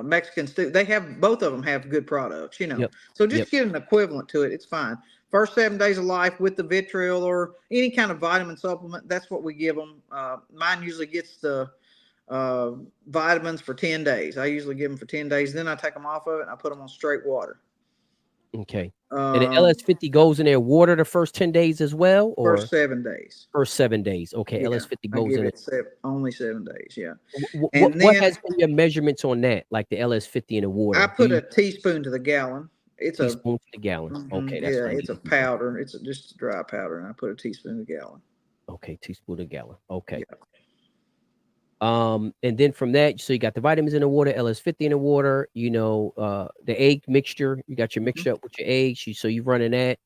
Mexicans too. They have, both of them have good products. Yep. So just Yep. get an equivalent to it. It's fine. First 7 days of life with the vitriol or any kind of vitamin supplement. That's what we give them. Mine usually gets the vitamins for 10 days. I usually give them for 10 days. Then I take them off of it and I put them on straight water. Okay. And the LS50 goes in their water the first 10 days as well, or first 7 days? First 7 days. Okay, Yeah, LS50 I goes give in it only 7 days. Yeah, What has been your measurements on that, like the LS50 in the water? I put a teaspoon to the gallon. It's teaspoon to the gallon. Okay, that's yeah, what I it's a powder. It's just a dry powder, and I put a teaspoon to the gallon. Okay, teaspoon to gallon. Okay. Yeah. And then from that, so you got the vitamins in the water, LS50 in the water, the egg mixture. You got your mixture up with your eggs. So you're running that.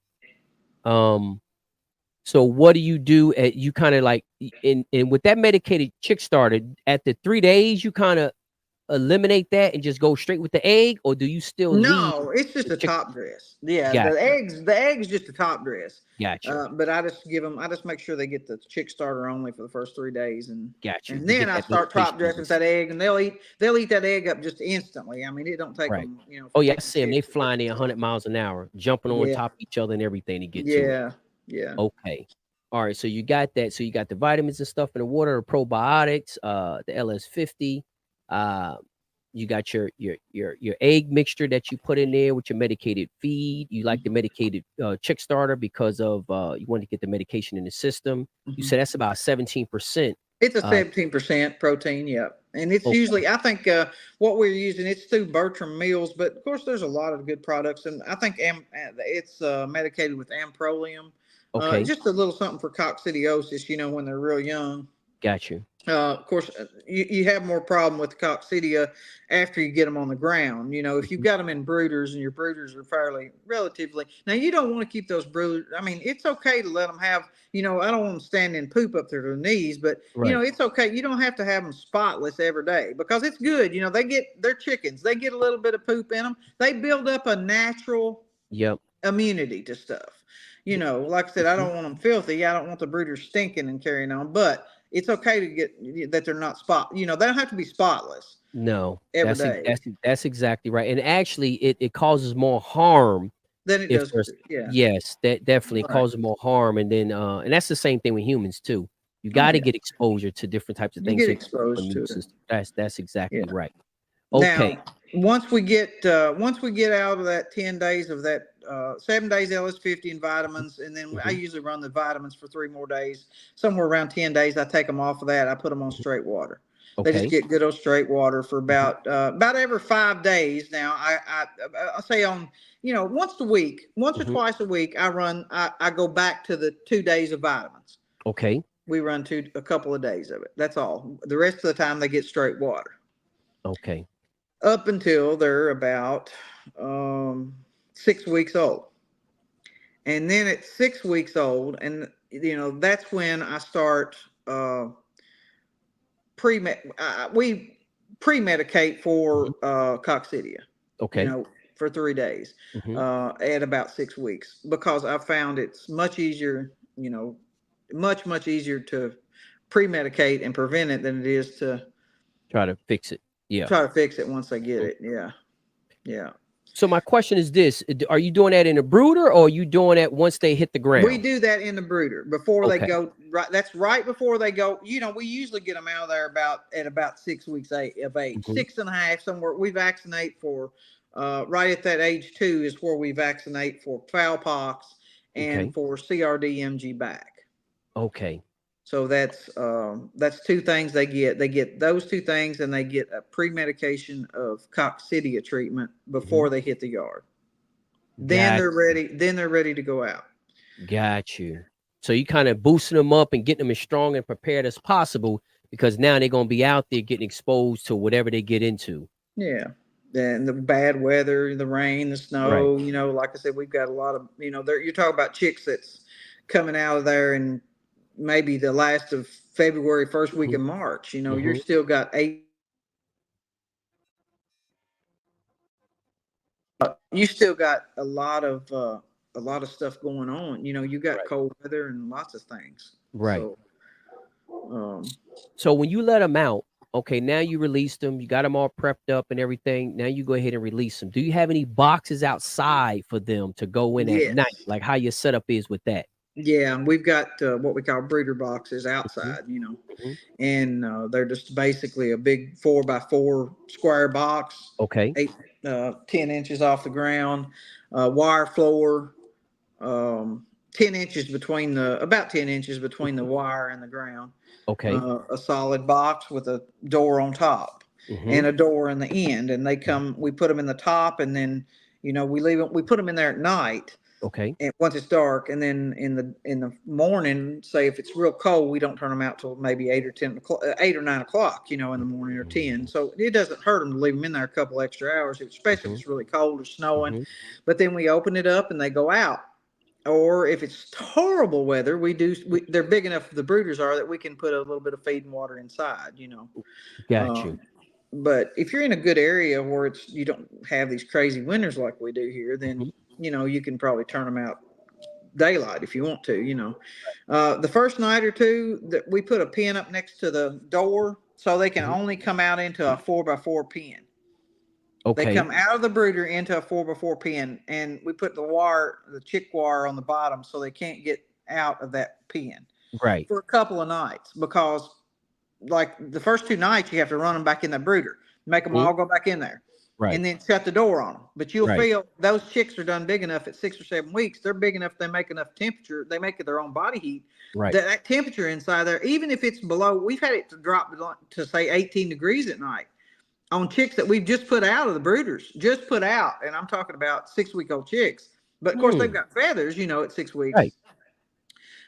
So what do you do you kind of like in with that medicated chick starter at the 3 days, you kind of eliminate that and just go straight with the egg, or do you still leave? No, it's just a top dress. Yeah, Gotcha. the eggs just a top dress. Gotcha. But I just make sure they get the chick starter only for the first 3 days, and then I start top dressing that egg, and they'll eat that egg up just instantly. I mean, it don't take them, Oh yeah, I see them. They flying there 100 miles an hour, jumping on top of each other and everything to get to it. Yeah. Okay. All right. So you got that. So you got the vitamins and stuff in the water, the probiotics, the LS50. You got your egg mixture that you put in there with your medicated feed. You like the medicated chick starter because of you want to get the medication in the system. You said that's about 17%. It's a 17% protein, yeah. And it's usually, I think, what we're using, it's through Bertram Mills, but of course there's a lot of good products, and I think it's medicated with amprolium. Okay. Just a little something for coccidiosis, when they're real young. Got you. Of course, you have more problem with the coccidia after you get them on the ground. If you've got them in brooders, and your brooders are relatively, now you don't want to keep those brooders. I mean, it's okay to let them have, I don't want them standing poop up to their knees, but it's okay. You don't have to have them spotless every day, because it's good. They're chickens. They get a little bit of poop in them. They build up a natural immunity to stuff. Like I said, I don't want them filthy. I don't want the brooders stinking and carrying on, but it's okay to get that they're not they don't have to be spotless. No, every day. That's exactly right. And actually it causes more harm than it does. Yes, that definitely causes more harm. And then and that's the same thing with humans too. You got to get exposure to different types of things. You get exposed to it. That's exactly right. Okay. Now, once we get out of that 10 days of that 7 days LS50 and vitamins, and then I usually run the vitamins for 3 more days. Somewhere around 10 days, I take them off of that. I put them on straight water. They just get good old straight water for about every 5 days. Now I say on once a week, once or twice a week, I go back to the 2 days of vitamins. Okay. We run a couple of days of it. That's all. The rest of the time they get straight water. Okay. Up until they're about 6 weeks old. And then at 6 weeks old, and that's when I start we pre-medicate for coccidia. Okay. For 3 days at about 6 weeks, because I found it's much easier, much easier to pre-medicate and prevent it than it is to try to fix it. Try to fix it once they get it. Yeah. So my question is this: are you doing that in a brooder, or are you doing that once they hit the ground? We do that in the brooder before they go. Right, that's right before they go. We usually get them out of there at about 6 weeks of age, 6.5 somewhere. We vaccinate for right at that age 2 is where we vaccinate for fowl pox and for CRD-MG back. Okay. So that's 2 things they get. They get those 2 things, and they get a pre-medication of coccidia treatment before they hit the yard. Then they're ready. Then they're ready to go out. Got you. So you kind of boosting them up and getting them as strong and prepared as possible, because now they're going to be out there getting exposed to whatever they get into. Yeah. And the bad weather, the rain, the Right. snow, like I said, we've got a lot of, there, you're talking about chicks that's coming out of there and maybe the last of February, first week Hmm. of March, you're Hmm. still got you still got a lot of stuff going on. You got Right. cold weather and lots of things. Right. So, um, So when you let them out, okay, now you release them, you got them all prepped up and everything. Now you go ahead and release them. Do you have any boxes outside for them to go in at night? yes. Like how your setup is with that? Yeah, we've got what we call brooder boxes Hmm. outside, Hmm. and they're just basically a big 4x4 square box, Okay. 10 inches off the ground, wire floor, um, 10 inches between about 10 inches between the wire and the ground, Okay. a solid box with a door on top Hmm. and a door in the end, and we put them in the top, and then we put them in there at night Okay. and once it's dark, and then in the morning, say if it's real cold, we don't turn them out till maybe 8 or 10 o'clock, 8 or 9 o'clock, in the morning, or 10. So it doesn't hurt them to leave them in there a couple extra hours, especially if Hmm. it's really cold or snowing. Hmm. But then we open it up and they go out. Or if it's horrible weather, they're big enough. The brooders are that we can put a little bit of feed and water inside. Got you. Um, but if you're in a good area where you don't have these crazy winters like we do here, then Hmm. you can probably turn them out daylight if you want to. The first night or two that we put a pin up next to the door so they can Hmm. only come out into a 4x4 pin. They Okay. come out of the brooder into a 4x4 pin, and we put the chick wire on the bottom so they can't get out of that pin Right. for a couple of nights, because like the first 2 nights you have to run them back in the brooder, make them Hmm. all go back in there, Right. and then shut the door on them. But you'll Right. feel those chicks are done big enough at 6 or 7 weeks. They're big enough. They make enough temperature. They make their own body heat. Right. That temperature inside there, even if it's below, we've had it to drop to say 18 degrees at night on chicks that we've just put out of the brooders, just put out, and I'm talking about 6-week-old chicks. But of course, they've Hmm. got feathers, at 6 weeks. Right.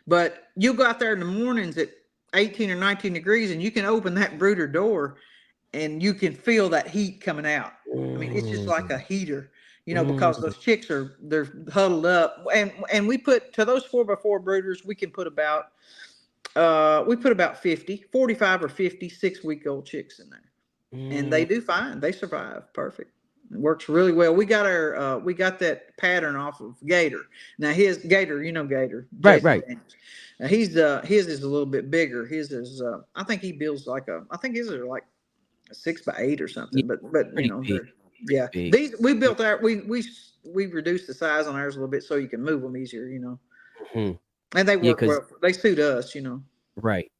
But you go out there in the mornings at 18 or 19 degrees, and you can open that brooder door, and you can feel that heat coming out. I mean, it's just like a Mm. heater, because Mm. those chicks they're huddled up, and we put to those 4x4 brooders, we can put about 45 or 50 6-week-old chicks in there, and they Mm. do fine. They survive perfect. It works really well. We got that pattern off of Gator. Now his Gator, Gator, Right. Jason Right. Daniels. Now his is a little bit bigger. His is I think he builds I think his are like a 6x8 or Yeah. something. But Pretty big. they're, Pretty yeah. big. These we built our we reduced the size on ours a little bit so you can move them easier. Hmm. And they Yeah. work Because well. They suit us. right.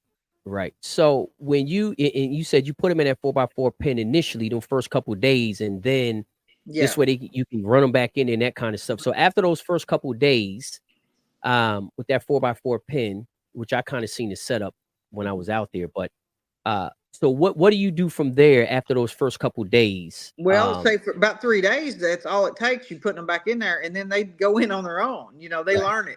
Right. So when and you said you put them in that 4x4 pen initially, the first couple of days, and then this Yeah. way you can run them back in and that kind of stuff. So after those first couple of days, with that 4x4 pen, which I kind of seen the setup when I was out there, but so what do you do from there after those first couple of days? Well, say for about 3 days, that's all it takes. You putting them back in there, and then they go in on their own. They Right. learn it.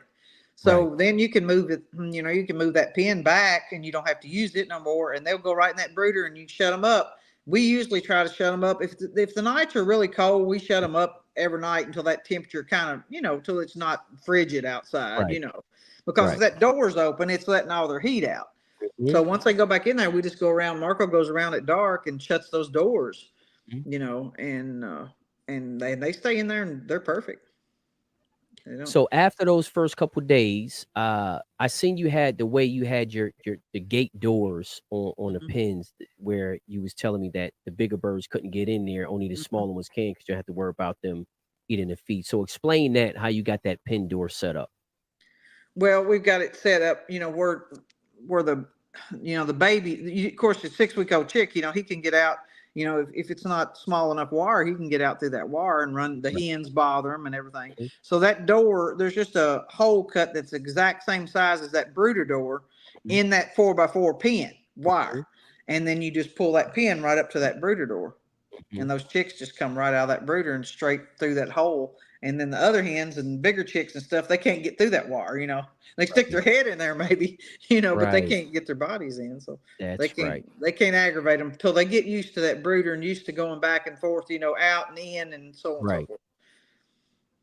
Right. So then you can move it. You can move that pin back, and you don't have to use it no more. And they'll go right in that brooder, and you shut them up. We usually try to shut them up if the nights are really cold. We shut them up every night until that temperature kind of till it's not frigid outside. Right. Because if Right. that door's open, it's letting all their heat out. Mhm. So once they go back in there, we just go around. Marco goes around at dark and shuts those doors, Mhm. and they stay in there and they're perfect. They don't. So after those first couple days, I seen you had the way you had your the gate doors on the Mhm, pins, where you was telling me that the bigger birds couldn't get in there, only the mhm. smaller ones can, because you have to worry about them eating the feed. So explain that, how you got that pin door set up. Well, we've got it set up, where the baby, of course, the 6-week-old chick, he can get out. If it's not small enough wire, he can get out through that wire and run. The Right. hens bother him and everything. Mhm. So that door, there's just a hole cut that's the exact same size as that brooder door Mhm. in that 4x4 pin wire, Mhm. and then you just pull that pin right up to that brooder door. Mhm. And those chicks just come right out of that brooder and straight through that hole. And then the other hens and bigger chicks and stuff, they can't get through that wire, you know. They stick their head in there maybe, you know, but they can't get their bodies in. So they can't aggravate them until they get used to that brooder and used to going back and forth, you know, out and in and so on and so forth.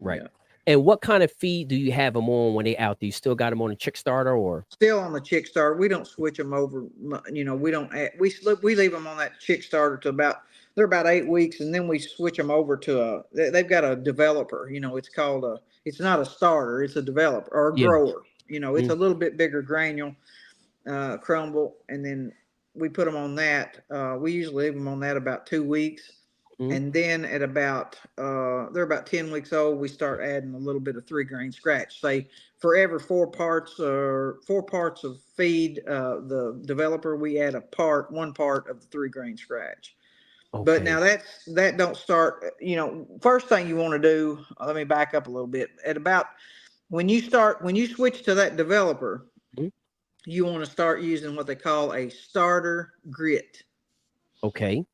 Right. Yeah. And what kind of feed do you have them on when they out? Do you still got them on a chick starter or? Still on the chick starter. We don't switch them over. You know, we don't. We leave them on that chick starter to they're about 8 weeks, and then we switch them over to they've got a developer. You know, it's called it's not a starter. It's a developer or a grower. You know, it's a little bit bigger granule crumble, and then we put them on that. We usually leave them on that about 2 weeks. And then at about they're about 10 weeks old, we start adding a little bit of 3-grain scratch. Say for every 4 parts of feed, the developer, we add 1 part of the 3-grain scratch. Okay. But now that don't start, you know, first thing you want to do, let me back up a little bit. At about when you switch to that developer, you want to start using what they call a starter grit. Okay.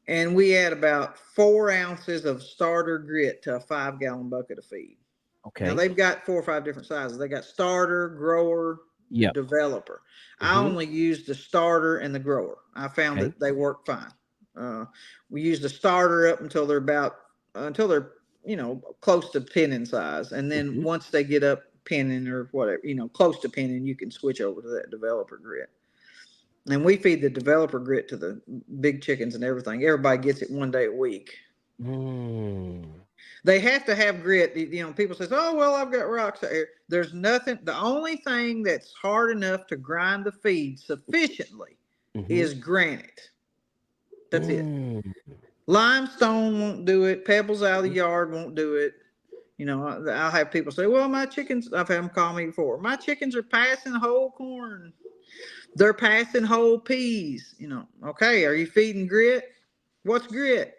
And we add about 4 ounces of starter grit to a 5-gallon bucket of feed. Okay. Now they've got 4 or 5 different sizes. They got starter, grower, developer. I only use the starter and the grower. I found that they work fine. We use the starter up until they're you know, close to pinning size, and then once they get up pinning or whatever, you know, close to pinning, you can switch over to that developer grit. And we feed the developer grit to the big chickens and everything. Everybody gets it 1 day a week. They have to have grit. You know, people say, "Oh, well, I've got rocks out here." There's nothing. The only thing that's hard enough to grind the feed sufficiently is granite. That's it. Limestone won't do it. Pebbles out of the yard won't do it. You know, I'll have people say, "Well, my chickens," I've had them call me before, "My chickens are passing whole corn. They're passing whole peas." You know, okay, are you feeding grit? What's grit?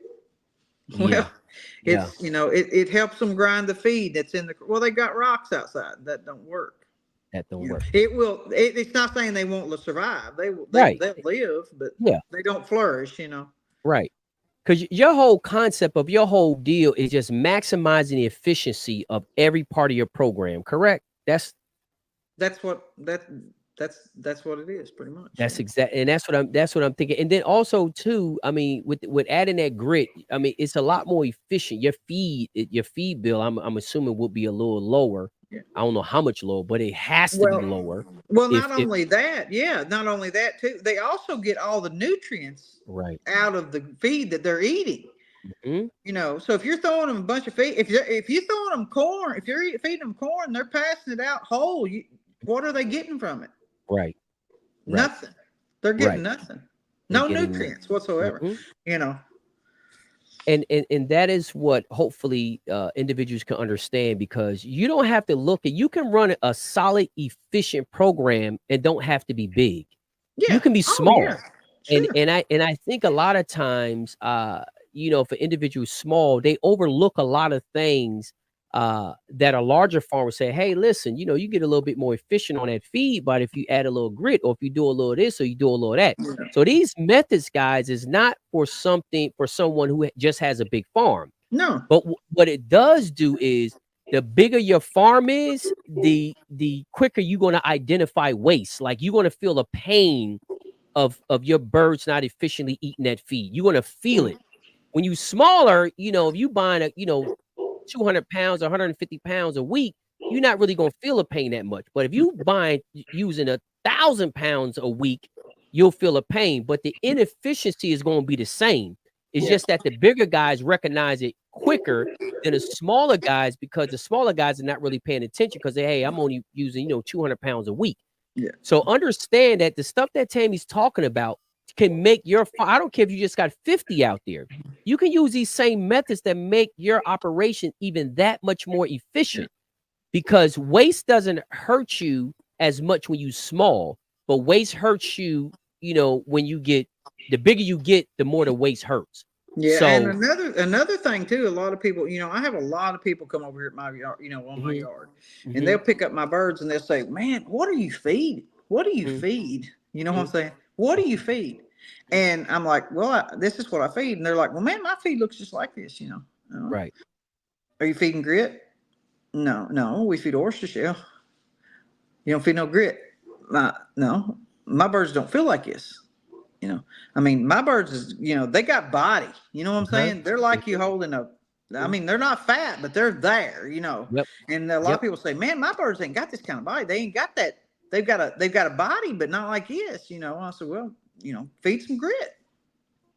Well, it's, you know, it helps them grind the feed that's in they got rocks outside. That don't work. That don't work. It will. It's not saying they won't survive. They'll live, but they don't flourish, you know. Right. Because your whole concept of your whole deal is just maximizing the efficiency of every part of your program, correct? That's what it is, pretty much. That's exactly, and that's what I'm thinking. And then also too, I mean, with adding that grit, I mean, it's a lot more efficient. Your feed bill, I'm assuming will be a little lower. I don't know how much lower, but it has to be lower. Well, not only that too. They also get all the nutrients out of the feed that they're eating. You know, so if you're throwing them a bunch of feed, if you're throwing them corn, if you're feeding them corn, they're passing it out whole. What are they getting from it? Right. Nothing. They're getting nothing. No nutrients whatsoever. You know. And that is what hopefully individuals can understand, because you don't have to you can run a solid, efficient program and don't have to be big. You can be small. Sure. And I think a lot of times, you know, for individuals small, they overlook a lot of things that a larger farmer say, "Hey, listen, you know, you get a little bit more efficient on that feed, but if you add a little grit, or if you do a little this, or you do a little that." So these methods, guys, is not for someone who just has a big farm. No. But what it does do is, the bigger your farm is, the quicker you're going to identify waste. Like, you're going to feel the pain of your birds not efficiently eating that feed. You're going to feel it. When you smaller, you know, if you buying 200 pounds, 150 pounds a week, you're not really going to feel the pain that much. But if you using 1,000 pounds a week, you'll feel a pain. But the inefficiency is going to be the same. It's just that the bigger guys recognize it quicker than the smaller guys, because the smaller guys are not really paying attention, because hey, I'm only using 200 pounds a week. So understand that the stuff that Tammy's talking about can make your farm. I don't care if you just got 50 out there. You can use these same methods that make your operation even that much more efficient, because waste doesn't hurt you as much when you small, but waste hurts you, you know, when you get, the bigger you get, the more the waste hurts. Yeah. So, and another thing too, a lot of people, you know, I have a lot of people come over here at my yard, you know, on my yard, and they'll pick up my birds and they'll say, "Man, what are you feeding? What do you feed?" You know what I'm saying? What do you feed? And I'm like, "Well, this is what I feed." And they're like, "Well, man, my feed looks just like this," you know. Right. Are you feeding grit? No, we feed oyster shell. You don't feed no grit. No, my birds don't feel like this. I mean, my birds is, they got body. You know what I'm Uh-huh. saying? They're like you Mhm. holding a. I Mhm. mean, they're not fat, but they're there. Yep. And a lot of Yep. people say, "Man, my birds ain't got this kind of body. They ain't got that. They've got a body, but not like this." I said, "Well, feed some grit.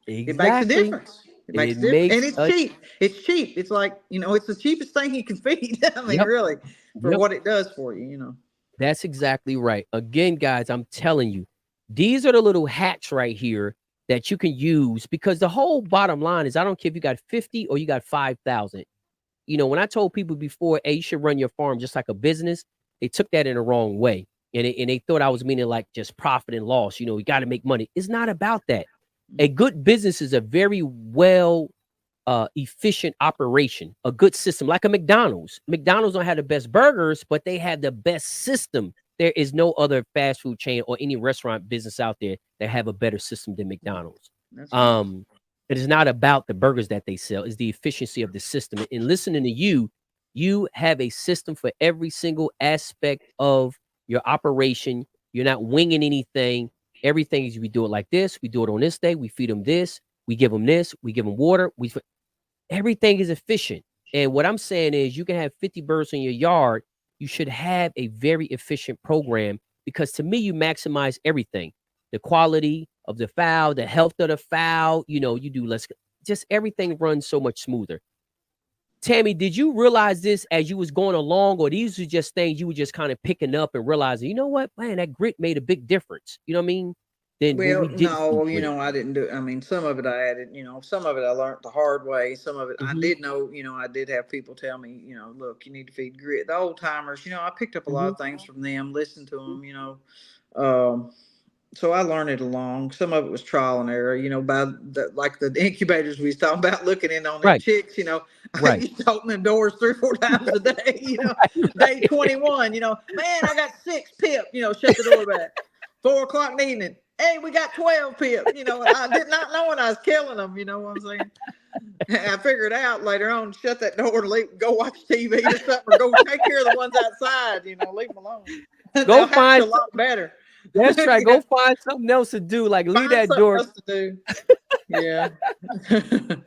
It makes a Exactly. difference. It makes It a difference, and makes it's a cheap. It's cheap. It's like it's the cheapest thing you can feed. I mean, Yep. really, for Yep. what it does for you. That's exactly right. Again, guys, I'm telling you, these are the little hacks right here that you can use, because the whole bottom line is, I don't care if you got 50 or you got 5,000. When I told people before, hey, you should run your farm just like a business, they took that in the wrong way. And they thought I was meaning like just profit and loss. You got to make money. It's not about that. A good business is a very well efficient operation, a good system, like a McDonald's. McDonald's don't have the best burgers, but they have the best system. There is no other fast food chain or any restaurant business out there that have a better system than McDonald's. That's right. It is not about the burgers that they sell, it's the efficiency of the system. And listening to you have a system for every single aspect of your operation. You're not winging anything. Everything is, we do it like this, we do it on this day, we feed them this, we give them this, we give them water, everything is efficient. And what I'm saying is, you can have 50 birds in your yard. You should have a very efficient program, because to me, you maximize everything. The quality of the fowl, the health of the fowl, you do less, just everything runs so much smoother. Tammy, did you realize this as you was going along, or these are just things you were just kind of picking up and realizing, you know what, man, that grit made a big difference? You know what I mean? Then when Well, we didn't feed no, grit. I didn't do it. I mean, some of it I added, some of it I learned the hard way. Some of it I Hmm. did know, I did have people tell me, look, you need to feed grit. The old timers, I picked up a lot Hmm. of things from them, listened to them, Um, so I learned it along. Some of it was trial and error, by like the incubators we was talking about, looking in on them Right. chicks, I Right. used to open the doors 3 or 4 times a day, day 21, man, I got 6 pip, shut the door back. 4 o'clock in the evening. Hey, we got 12 pip, and I did not know when I was killing them, you know what I'm saying? I figured out later on, shut that door and leave, go watch TV or something, or go take care of the ones outside, leave them alone. Go They'll hatch find a lot better. That's right. Yeah, Go find something else to do. Like, leave find that something door. else to do. Yeah.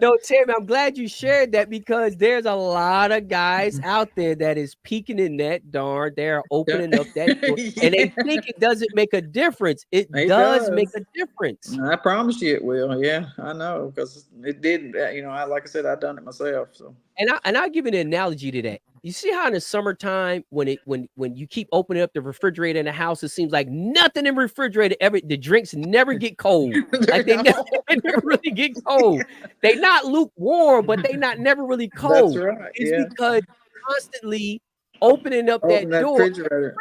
No, Tim, I'm glad you shared that, because there's a lot of guys out there that is peeking in that darn. They're opening up that door, and they Yeah, think it doesn't make a difference. It it does make does. a difference. I promise you it will. Yeah, I know, because it did. I like I said, I done it myself. So And I'll give you an analogy to that. You see how in the summertime, when you keep opening up the refrigerator in the house, it seems like nothing in the refrigerator ever, the drinks never get cold. Like they never, no. they never really get cold. They not lukewarm, but they not never really That's cold. right. It's Yeah, because constantly opening up open that that door. refrigerator.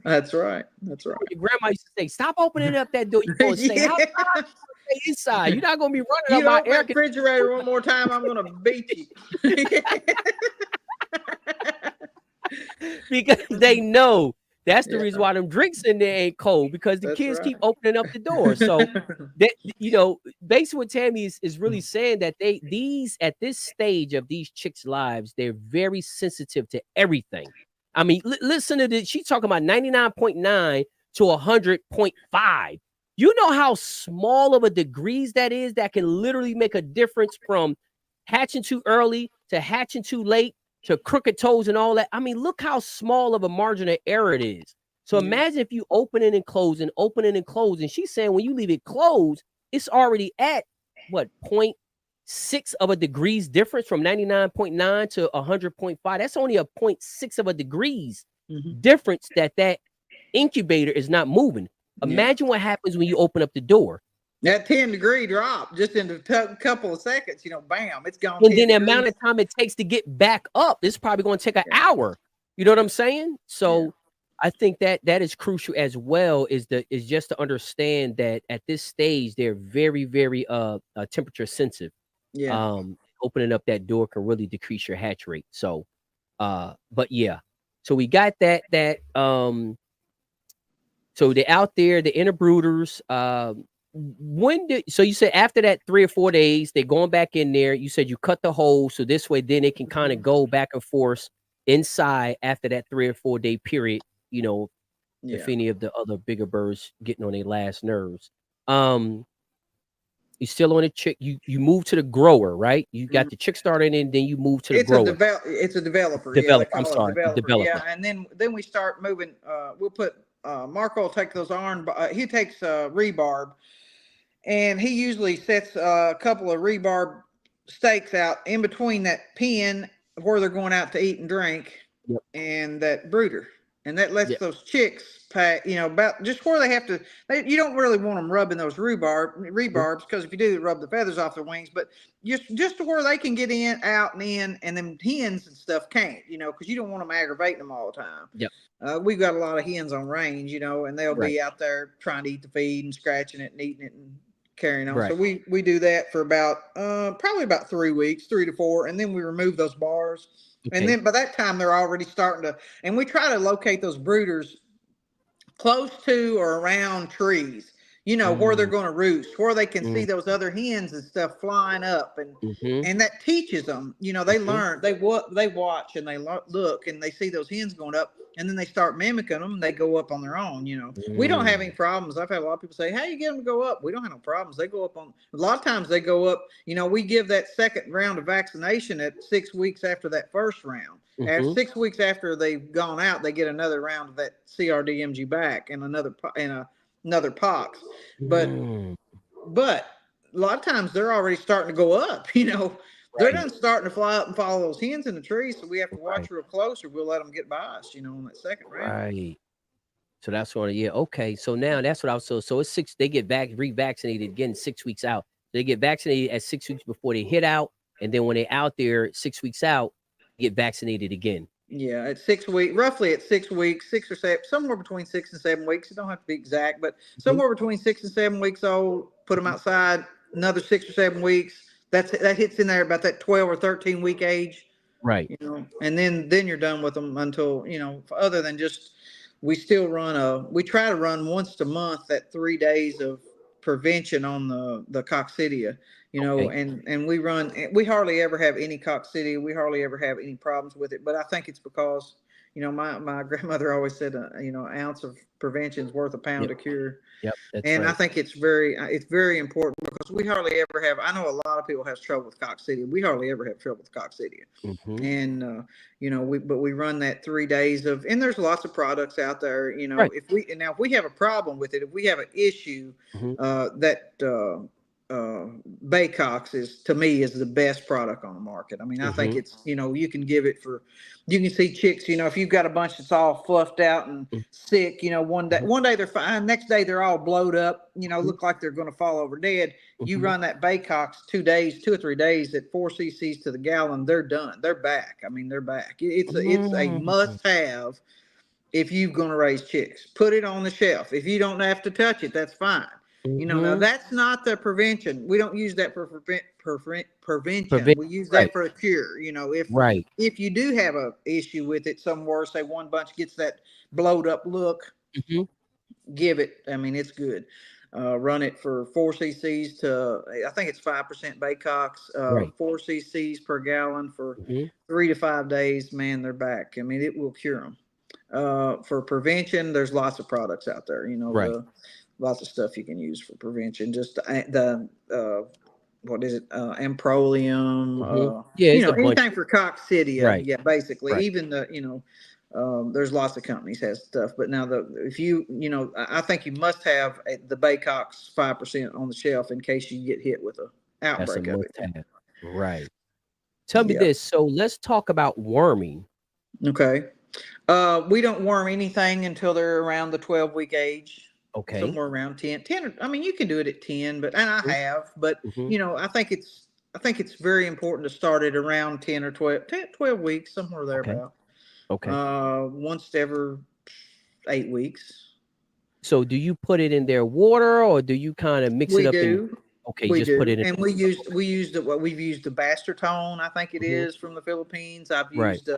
That's right. That's right. Your grandma used to say, "Stop opening up that door. You're gonna stay Yeah. outside. Stay inside. You're not gonna be running up You my open air that conditioner." refrigerator one more time, I'm gonna beat you. Because they know that's the Yeah, reason why them drinks in there ain't cold, because the that's kids right. keep opening up the door. So that, basically what Tammy is really saying, that these at this stage of these chicks' lives, they're very sensitive to everything. I mean, listen to this. She's talking about 99.9 to 100.5. You know how small of a degrees that is, that can literally make a difference from hatching too early to hatching too late to crooked toes and all that. I mean, look how small of a margin of error it is. So Yeah. imagine if you opening and closing. She's saying when you leave it closed, it's already at what, 0.6 of a degrees difference from 99.9 to 100.5. That's only a 0.6 of a degrees Mhm. difference that incubator is not moving. Yeah. Imagine what happens when you open up the door. That 10-degree drop just in a couple of seconds, bam, it's gone And 10 then the amount degrees. of time it takes to get back up, it's probably going to take an Yeah. hour. You know what Yeah. I'm saying? Yeah. So I think that is crucial as well, is just to understand that at this stage they're very, very temperature sensitive. Yeah. Opening up that door can really decrease your hatch rate. So but yeah. So we got that so they're out there, the inner brooders. So you said after that 3 or 4 days, they're going back in there. You said you cut the hole so this way then it can kind of go back and forth inside after that 3 or 4 day period, if any of the other bigger birds getting on their last nerves. You still on a chick, you move to the grower, right? You got the chick starter and then you move to the grower. It's a developer. Yeah, they Developer, I'm call it sorry, the developer. Yeah, developer. and then we start moving. We'll put Marco will take those iron. He takes rebarb, and he usually sets a couple of rebarb stakes out in between that pen where they're going out to eat and drink, Yep. and that brooder, and that lets Yep. those chicks pack. About just where they have to. You don't really want them rubbing those rebarbs because if you do, it rub the feathers off their wings. But just to where they can get in, out, and in, and then hens and stuff can't. Because you don't want them aggravating them all the time. Yep. We've got a lot of hens on range, and they'll be out there trying to eat the feed and scratching it and eating it and carrying on. Right. So we do that for about probably about 3 weeks, 3 to 4, and then we remove those bars. Okay. And then by that time they're already starting to, and we try to locate those brooders close to or around trees, where they're going to roost, where they can see those other hens and stuff flying up, and that teaches them. They learn, they watch and they look and they see those hens going up, and then they start mimicking them. And they go up on their own. We don't have any problems. I've had a lot of people say, "How you get them to go up?" We don't have no problems. They go up on. A lot of times they go up. We give that second round of vaccination at 6 weeks after that first round. At 6 weeks after they've gone out, they get another round of that CRDMG back and another pox. But a lot of times they're already starting to go up. They're done starting to fly up and follow those hens in the trees. So we have to watch real close, or we'll let them get by us. On that second round. Right. So that's one. Yeah. Okay. So now that's what I was. So it's 6. They get revaccinated again 6 weeks out. They get vaccinated at 6 weeks before they hit out, and then when they're out there 6 weeks out, get vaccinated again. Yeah, at 6 weeks, roughly at 6 weeks, 6 or 7, somewhere between 6 and 7 weeks. It don't have to be exact, but somewhere between 6 and 7 weeks old. Put them outside another 6 or 7 weeks. That hits in there about that 12 or 13 week age. Right. And then you're done with them until other than just we still we try to run once a month that 3 days of prevention on the coccidia. And we hardly ever have any coccidia. We hardly ever have any problems with it. But I think it's because, my grandmother always said, an ounce of prevention is worth a pound of cure. Yep. And right. I think it's very important because we hardly ever have, I know a lot of people have trouble with coccidia. We hardly ever have trouble with coccidia. And, we run that 3 days and there's lots of products out there, right. If we have a problem with it, if we have an issue, Baycox is the best product on the market. I mean, I think it's, you can give it you can see chicks, if you've got a bunch that's all fluffed out and sick, one day they're fine. Next day, they're all blowed up, look like they're going to fall over dead. You run that Baycox 2 or 3 days at 4 cc's to the gallon. They're done. They're back. I mean, they're back. It's a must have. If you're going to raise chicks, put it on the shelf. If you don't have to touch it, that's fine. Now that's not the prevention. We don't use that for prevention. We use that for a cure. If you do have a issue with it somewhere, say one bunch gets that blowed up look, give it. I mean, it's good. Run it for 4 cc's to, I think it's 5% Baycox, 4 cc's per gallon for 3 to 5 days. Man, they're back. I mean, it will cure them. For prevention, there's lots of products out there. Lots of stuff you can use for prevention. Just the what is it? Amprolium. Anything for coccidia. Right. Yeah, basically. Right. Even there's lots of companies has stuff. But now I think you must have the Baycox 5% on the shelf in case you get hit with an outbreak of it. Right. Tell me this. So let's talk about worming. Okay. We don't worm anything until they're around the 12-week age. Okay. Somewhere around 10. I mean, you can do it at 10, but I I think it's very important to start it around 10 or 12 weeks, somewhere thereabout. Okay. Once every 8 weeks. So do you put it in their water or do you kind of mix it up? Okay, we do. Put it in. And we've used the Bastertone, I think it is, from the Philippines. I've used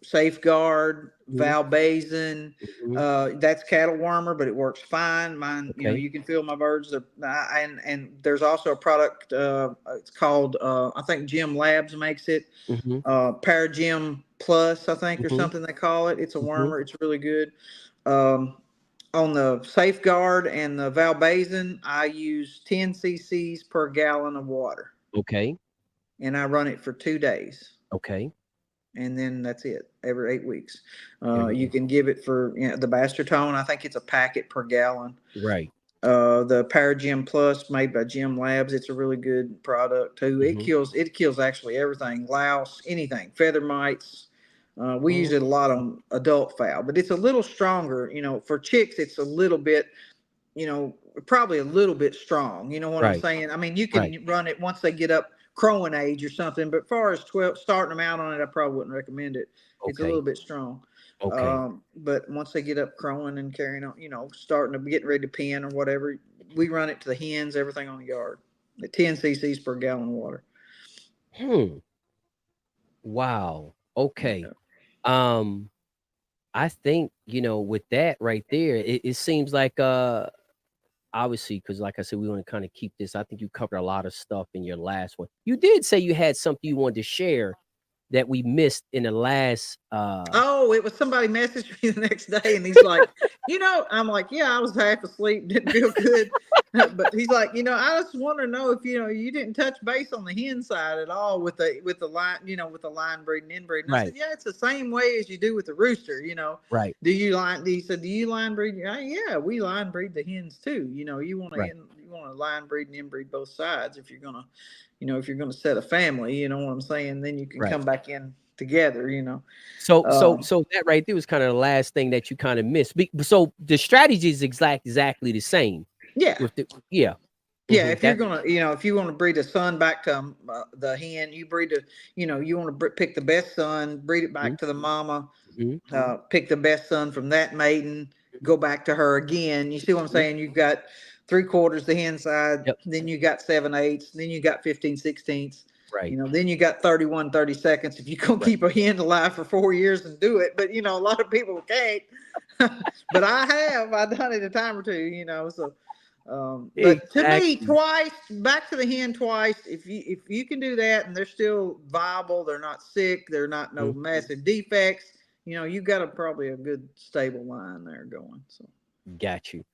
Safeguard, Mhm. Valbazen. Mhm. That's cattle wormer, but it works fine. Mine, Okay. you can feel my birds. And there's also a product. It's called I think Gym Labs makes it. Mhm. Paragym Plus, I think, or Mhm. something they call it. It's a Mhm. wormer. It's really good. Um, on the Safeguard and the Valbazen, I use 10 cc's per gallon of water, Okay. and I run it for 2 days, Okay. and then that's it. Every 8 weeks, There you you go. can give it for the Bastertone. I think it's a packet per gallon. Right. The Paragym Plus, made by Gym Labs, it's a really good product too. It Mhm. kills actually everything, louse, anything, feather mites. We use Mm. it a lot on adult fowl, but it's a little stronger. For chicks, it's a little bit, probably a little bit strong. You know what I'm Right. saying? I mean, you Right. can run it once they get up crowing age or something, but as far as 12, starting them out on it, I probably wouldn't recommend it. It's a Okay. little bit strong. Okay. But once they get up crowing and carrying on, starting to getting ready to pen or whatever, we run it to the hens, everything on the yard at 10 cc's per gallon of water. Hmm. Wow. Okay. Yeah. Um, I think, with that right there, it seems like obviously, because like I said, we want to kind of keep this. I think you covered a lot of stuff in your last one. You did say you had something you wanted to share that we missed in the last Oh, it was somebody messaged me the next day, and he's like, I'm like, yeah, I was half asleep, didn't feel good. But he's like, I just want to know if you didn't touch base on the hen side at all with the line, with the line breeding, inbreeding. I said, right, yeah, it's the same way as you do with the rooster. right, He said, do you line breed? Yeah, we line breed the hens too. right, You want to line breed and inbreed both sides if you're gonna, set a family. You know what I'm saying? Then you can right. come back in together. So so Um, so that right there was kind of the last thing that you kind of missed. So the strategy is exactly the same yeah. with the yeah. Yeah, Mhm. if you're That gonna, if you want to breed a son back to the hen, you breed you want to pick the best son, breed it mhm, back to the mama, mhm, pick the best son from that maiden, go back to her again. You see what I'm mhm. saying? You've got 3/4 the hen side, Yep. then you got 7/8, then you got 15/16. Right. Then you got 31/32. If you gonna Right. keep a hen alive for 4 years and do it, but a lot of people can't. But I've done it a time or two. So. But to me, Exactly. twice back to the hen twice. If you can do that and they're still viable, they're not sick, they're not no Mhm. massive defects. You got probably a good stable line there going. So Got you.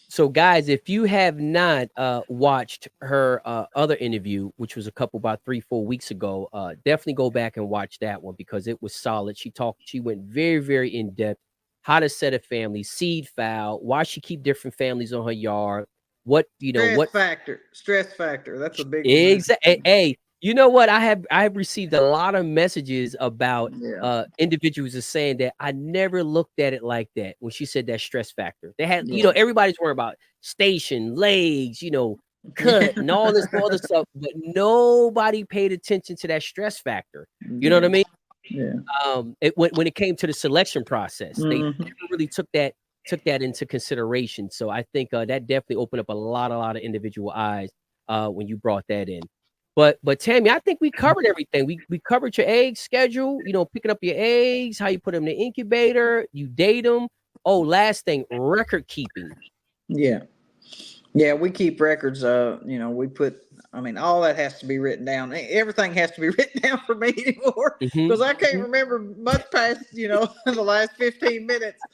So guys, if you have not watched her other interview, which was a couple about 3-4 weeks ago, definitely go back and watch that one because it was solid. She went very, very in depth, how to set a family, seed fowl, why she keep different families on her yard, what stress factor. That's a big one there. exactly. Hey, you know what? I have received a lot of messages about Yeah, individuals are saying that I never looked at it like that when she said that stress factor. They had, yeah, everybody's worried about station, legs, cut and all this other stuff, but nobody paid attention to that stress factor. You know what I yeah, mean? yeah. When it came to the selection process, they Hmm. never really took that into consideration. So I think that definitely opened up a lot of individual eyes when you brought that in. But Tammy, I think we covered everything. We covered your egg schedule, picking up your eggs, how you put them in the incubator, you date them. Oh, last thing, record keeping. Yeah. Yeah, we keep records. We put. I mean, all that has to be written down. Everything has to be written down for me anymore Hmm. because I can't Hmm. remember much past the last 15 minutes.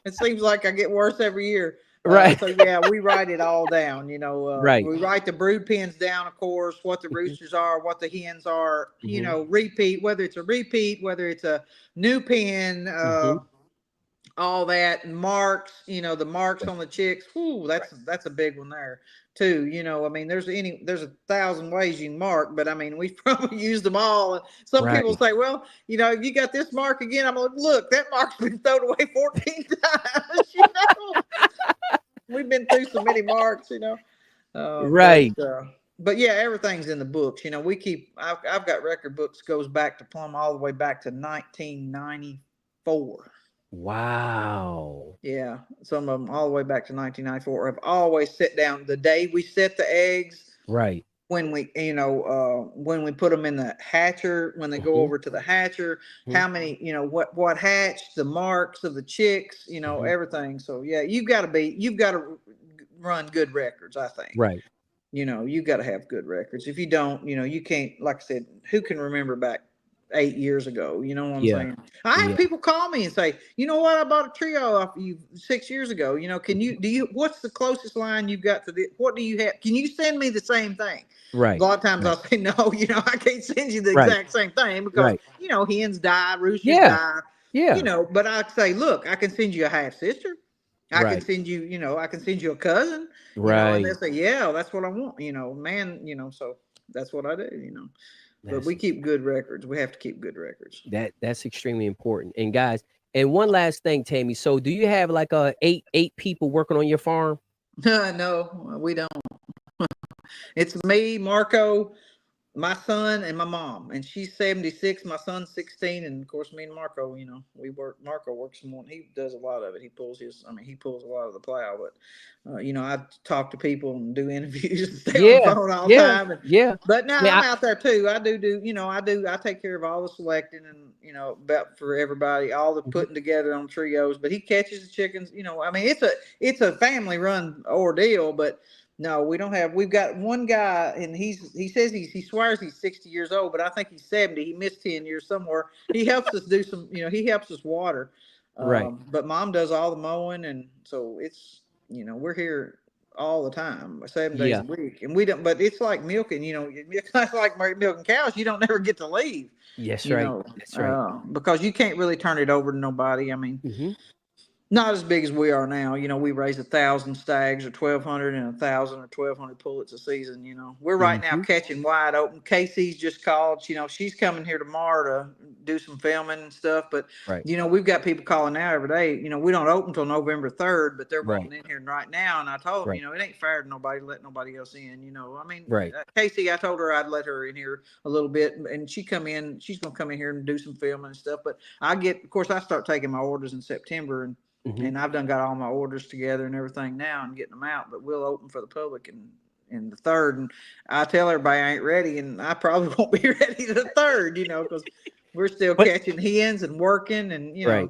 It seems like I get worse every year. Right. So yeah, we write it all down. Right. We write the brood pens down, of course, what the Hmm. roosters are, what the hens are. Hmm. Repeat, whether it's a repeat, whether it's a new pen. Hmm. All that and marks, the marks Right. on the chicks. Whoo, Right. that's a big one there too. I mean, there's 1,000 ways you can mark, but I mean, we've probably used them all. And some people Right. say, well, if you got this mark again, I'm like, look, that mark's been thrown away 14 times. We've been through so many marks. Uh, but Right. uh, but yeah, everything's in the books. We keep. I've got record books goes back to plumb all the way back to 1994. Wow. Yeah, some of them all the way back to 1994. I've always set down the day we set the eggs, Right. when we, when we put them in the hatcher, when they go over to the hatcher, how many, what hatched, the marks of the chicks, everything. So yeah, you've got to run good records, I think. Right. You got to have good records. If you don't, you can't, like I said, who can remember back 8 years ago? You know what I'm Yeah. saying? I have people call me and say, you know what, I bought a trio off you 6 years ago. What's the closest line you've got to this? What do you have? Can you send me the same thing? Right. A lot of times Right. I'll say, no, I can't send you the Right. exact same thing because, Right. hens die, roosters Yeah. die, Yeah. but I say, look, I can send you a half sister. I can Right. send you, I can send you a cousin, and Right. they'll say, yeah, that's what I want, man, so that's what I do, but we That's keep good records. We have to keep good records. that's extremely important. And guys, and one last thing, Tammy. So do you have like eight people working on your farm? No, we don't. It's me, Marco, my son, and my mom, and she's 76, my son's 16, and of course me and Marco, Marco works more, he does a lot of it. He pulls a lot of the plow, but I talk to people and do interviews and stay on the Yeah. phone all the Yeah. time, Yeah. but now Yeah. I'm out there too. I do I take care of all the selecting and about for everybody, all the putting together on trios, but he catches the chickens. It's a family run ordeal, but no, we don't have. We've got one guy, and he says he swears he's 60 years old, but I think he's 70. He missed 10 years somewhere. He helps us do some. He helps us water. Right. But mom does all the mowing, and so it's we're here all the time, 7 days Yeah. a week, and we don't. But it's like milking. It's like milking cows. You don't never get to leave. Yes. Right. That's right. Because you can't really turn it over to nobody. I mean, Mm-hmm. not as big as we are now. We raise 1,000 stags or 1,200 and 1,000 or 1,200 pullets a season. We're right now Mm-hmm. catching wide open. Casey's just called. She's coming here tomorrow to do some filming and stuff. But Right. we've got people calling now every day. We don't open until November 3rd, but they're Right. wanting in here right now. And I told them, Right. it ain't fair to nobody let nobody else in. Right. Casey, I told her I'd let her in here a little bit, and she come in. She's gonna come in here and do some filming and stuff. But of course, I start taking my orders in September Mm-hmm. and I've got all my orders together and everything now and getting them out, but we'll open for the public in the 3rd. And I tell everybody I ain't ready, and I probably won't be ready the 3rd, because we're still But catching hens and working and, right.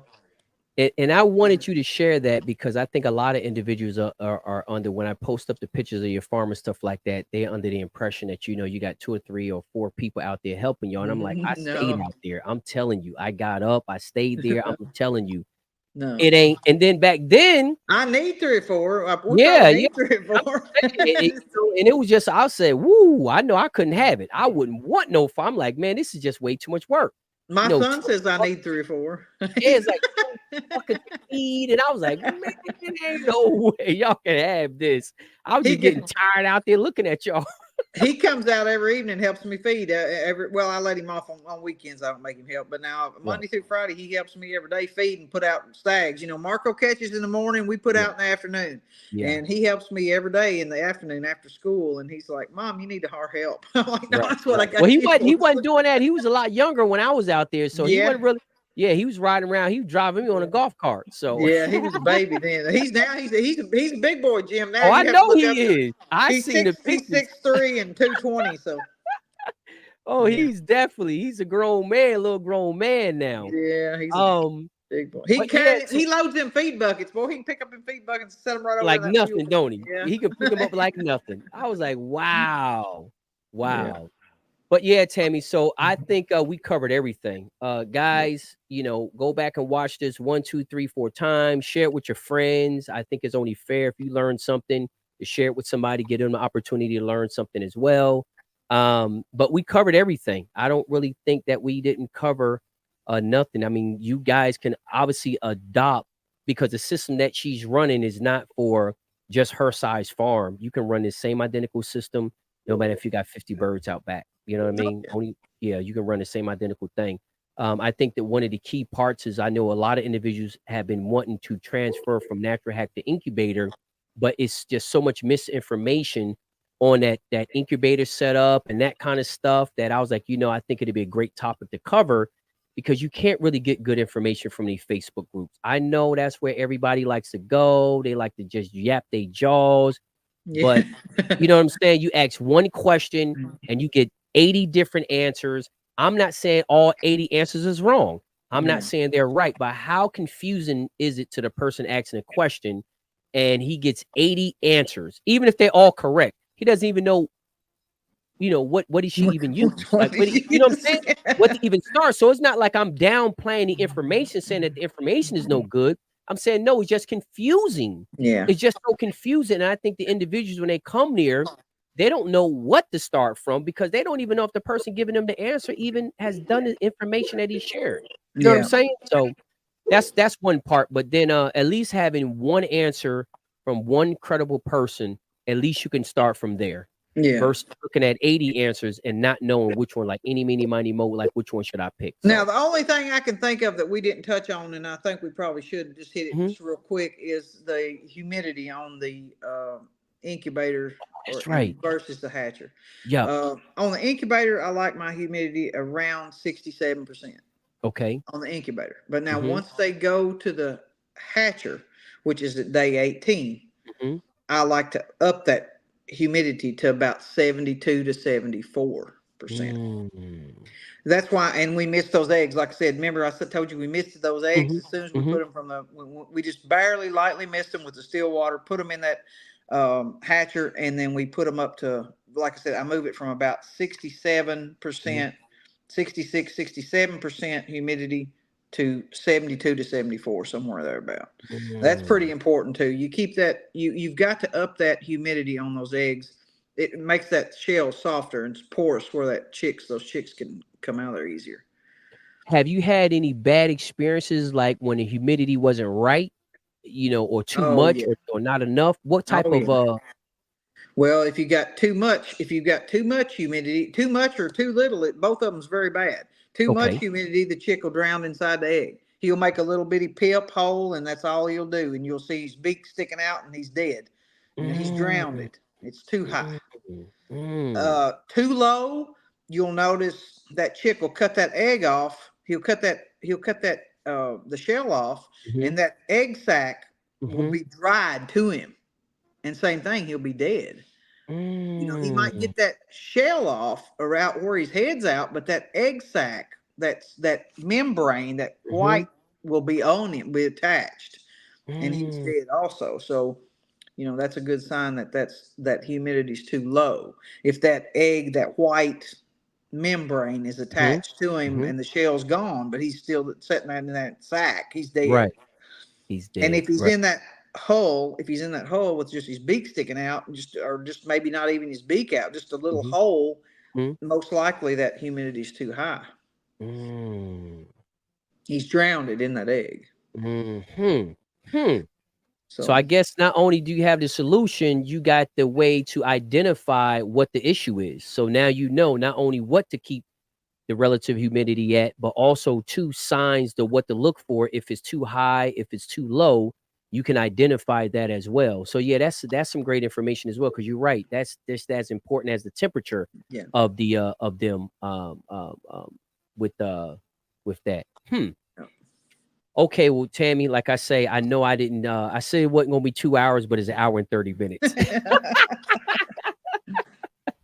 And I wanted you to share that because I think a lot of individuals are under, when I post up the pictures of your farm and stuff like that, they're under the impression that, you got 2 or 3 or 4 people out there helping you. And I'm like, I stayed no, out there. I'm telling you, I got up, I stayed there. I'm telling you, no. it ain't. And then back then, I need 3 or 4. We yeah, probably yeah. need 3 or I'm 4. saying it, and it was just, I'll say, woo, I know I couldn't have it. I wouldn't want no farm. I'm like, man, this is just way too much work. My son 20 says I bucks, need 3 or 4. yeah, it's like 20 buckets of feed. And I was like, man, ain't no way y'all can have this. I was he just getting get, tired out there looking at y'all. He comes out every evening and helps me feed. I let him off on weekends. I don't make him help, but now Right. Monday through Friday he helps me every day feed and put out stags. Marco catches in the morning, we put Yeah. out in the afternoon, Yeah. and he helps me every day in the afternoon after school. And he's like, "Mom, you need our help." I'm like, "No, Right. that's what I Right. Well, got you he for." wasn't doing that. He was a lot younger when I was out there. So he Yeah, wasn't really, yeah, he was riding around. He was driving me on a golf cart. So yeah, he was a baby then. He's a big boy, Jim. Now oh, I you have to know look up. he is. I He's seen the six. He's pictures. 6'3" and 220. So Oh, yeah, he's a grown man, little grown man now. yeah, he's a Um, big boy. but yeah, He so loads them feed buckets, boy. He can pick up in feed buckets and set them right over like in that mule. nothing, don't he? Yeah, He can pick him up like nothing. I was like, wow, yeah. wow. But yeah, Tammy. So I think we covered everything. Guys, go back and watch this 1, 2, 3, 4 times. Share it with your friends. I think it's only fair if you learn something to share it with somebody, get them the opportunity to learn something as well. But we covered everything. I don't really think that we didn't cover nothing. I mean, you guys can obviously adopt because the system that she's running is not for just her size farm. You can run the same identical system no matter if you got 50 birds out back. You know what I mean? Yeah, you can run the same identical thing. I think that one of the key parts is I know a lot of individuals have been wanting to transfer from natural hack to incubator, but it's just so much misinformation on that incubator setup and that kind of stuff that I was like, I think it'd be a great topic to cover because you can't really get good information from these Facebook groups. I know that's where everybody likes to go. They like to just yap their jaws. But you know what I'm saying? You ask one question and you get 80 different answers. I'm not saying all 80 answers is wrong. I'm not saying they're right, but how confusing is it to the person asking a question and he gets 80 answers, even if they're all correct? He doesn't even know, what did she even use? Like, what, you know what I'm saying? What to even start? So it's not like I'm downplaying the information, saying that the information is no good. I'm saying, no, it's just confusing. Yeah. It's just so confusing. And I think the individuals, when they come near, they don't know what to start from because they don't even know if the person giving them the answer even has done the information that he shared. You know what I'm saying? So that's one part. But then at least having one answer from one credible person, at least you can start from there. Yeah. Versus looking at 80 answers and not knowing which one, like any, meeny, miny, mo, like which one should I pick? So. Now, the only thing I can think of that we didn't touch on, and I think we probably should just hit it just real quick, is the humidity on the incubator versus the hatcher. Yeah. On the incubator, I like my humidity around 67%. Okay. On the incubator. But now once they go to the hatcher, which is at day 18, I like to up that humidity to about 72 to 74%. That's why, and we missed those eggs. Like I said, remember I told you we missed those eggs as soon as we put them from we just barely lightly missed them with the still water, put them in that hatcher, and then we put them up to, like I said, I move it from about 67%, 66, 67% humidity to 72 to 74, somewhere thereabout. That's pretty important too. You keep that, you've got to up that humidity on those eggs. It makes that shell softer and porous where those chicks can come out there easier. Have you had any bad experiences like when the humidity wasn't right, or too much or not enough? What type of Well, if you've got too much humidity, too much or too little, both of them's very bad. Too much humidity, the chick will drown inside the egg. He'll make a little bitty pip hole, and that's all he'll do. And you'll see his beak sticking out, and he's dead. He's drowned it. It's too high. Too low, you'll notice that chick will cut that egg off. He'll cut the shell off, and that egg sac will be dried to him. And same thing, he'll be dead. He might get that shell off or out where his head's out, but that egg sac, that membrane, that white will be on him, be attached, and he's dead also. So, that's a good sign that humidity's too low. If that egg, that white membrane is attached to him and the shell's gone, but he's still sitting in that sac, he's dead. Right. He's dead. And if he's in that hole, with just his beak sticking out, or just maybe not even his beak out, just a little hole, most likely that humidity's too high. He's drowned it in that egg. So I guess not only do you have the solution, you got the way to identify what the issue is. So now you know not only what to keep the relative humidity at, but also two signs to what to look for. If it's too high, if it's too low, you can identify that as well. So yeah, that's some great information as well, because you're right. That's just as important as the temperature of the of them with that. Okay, well, Tammy, like I say, I know I didn't I said it wasn't gonna be 2 hours, but it's 1 hour and 30 minutes.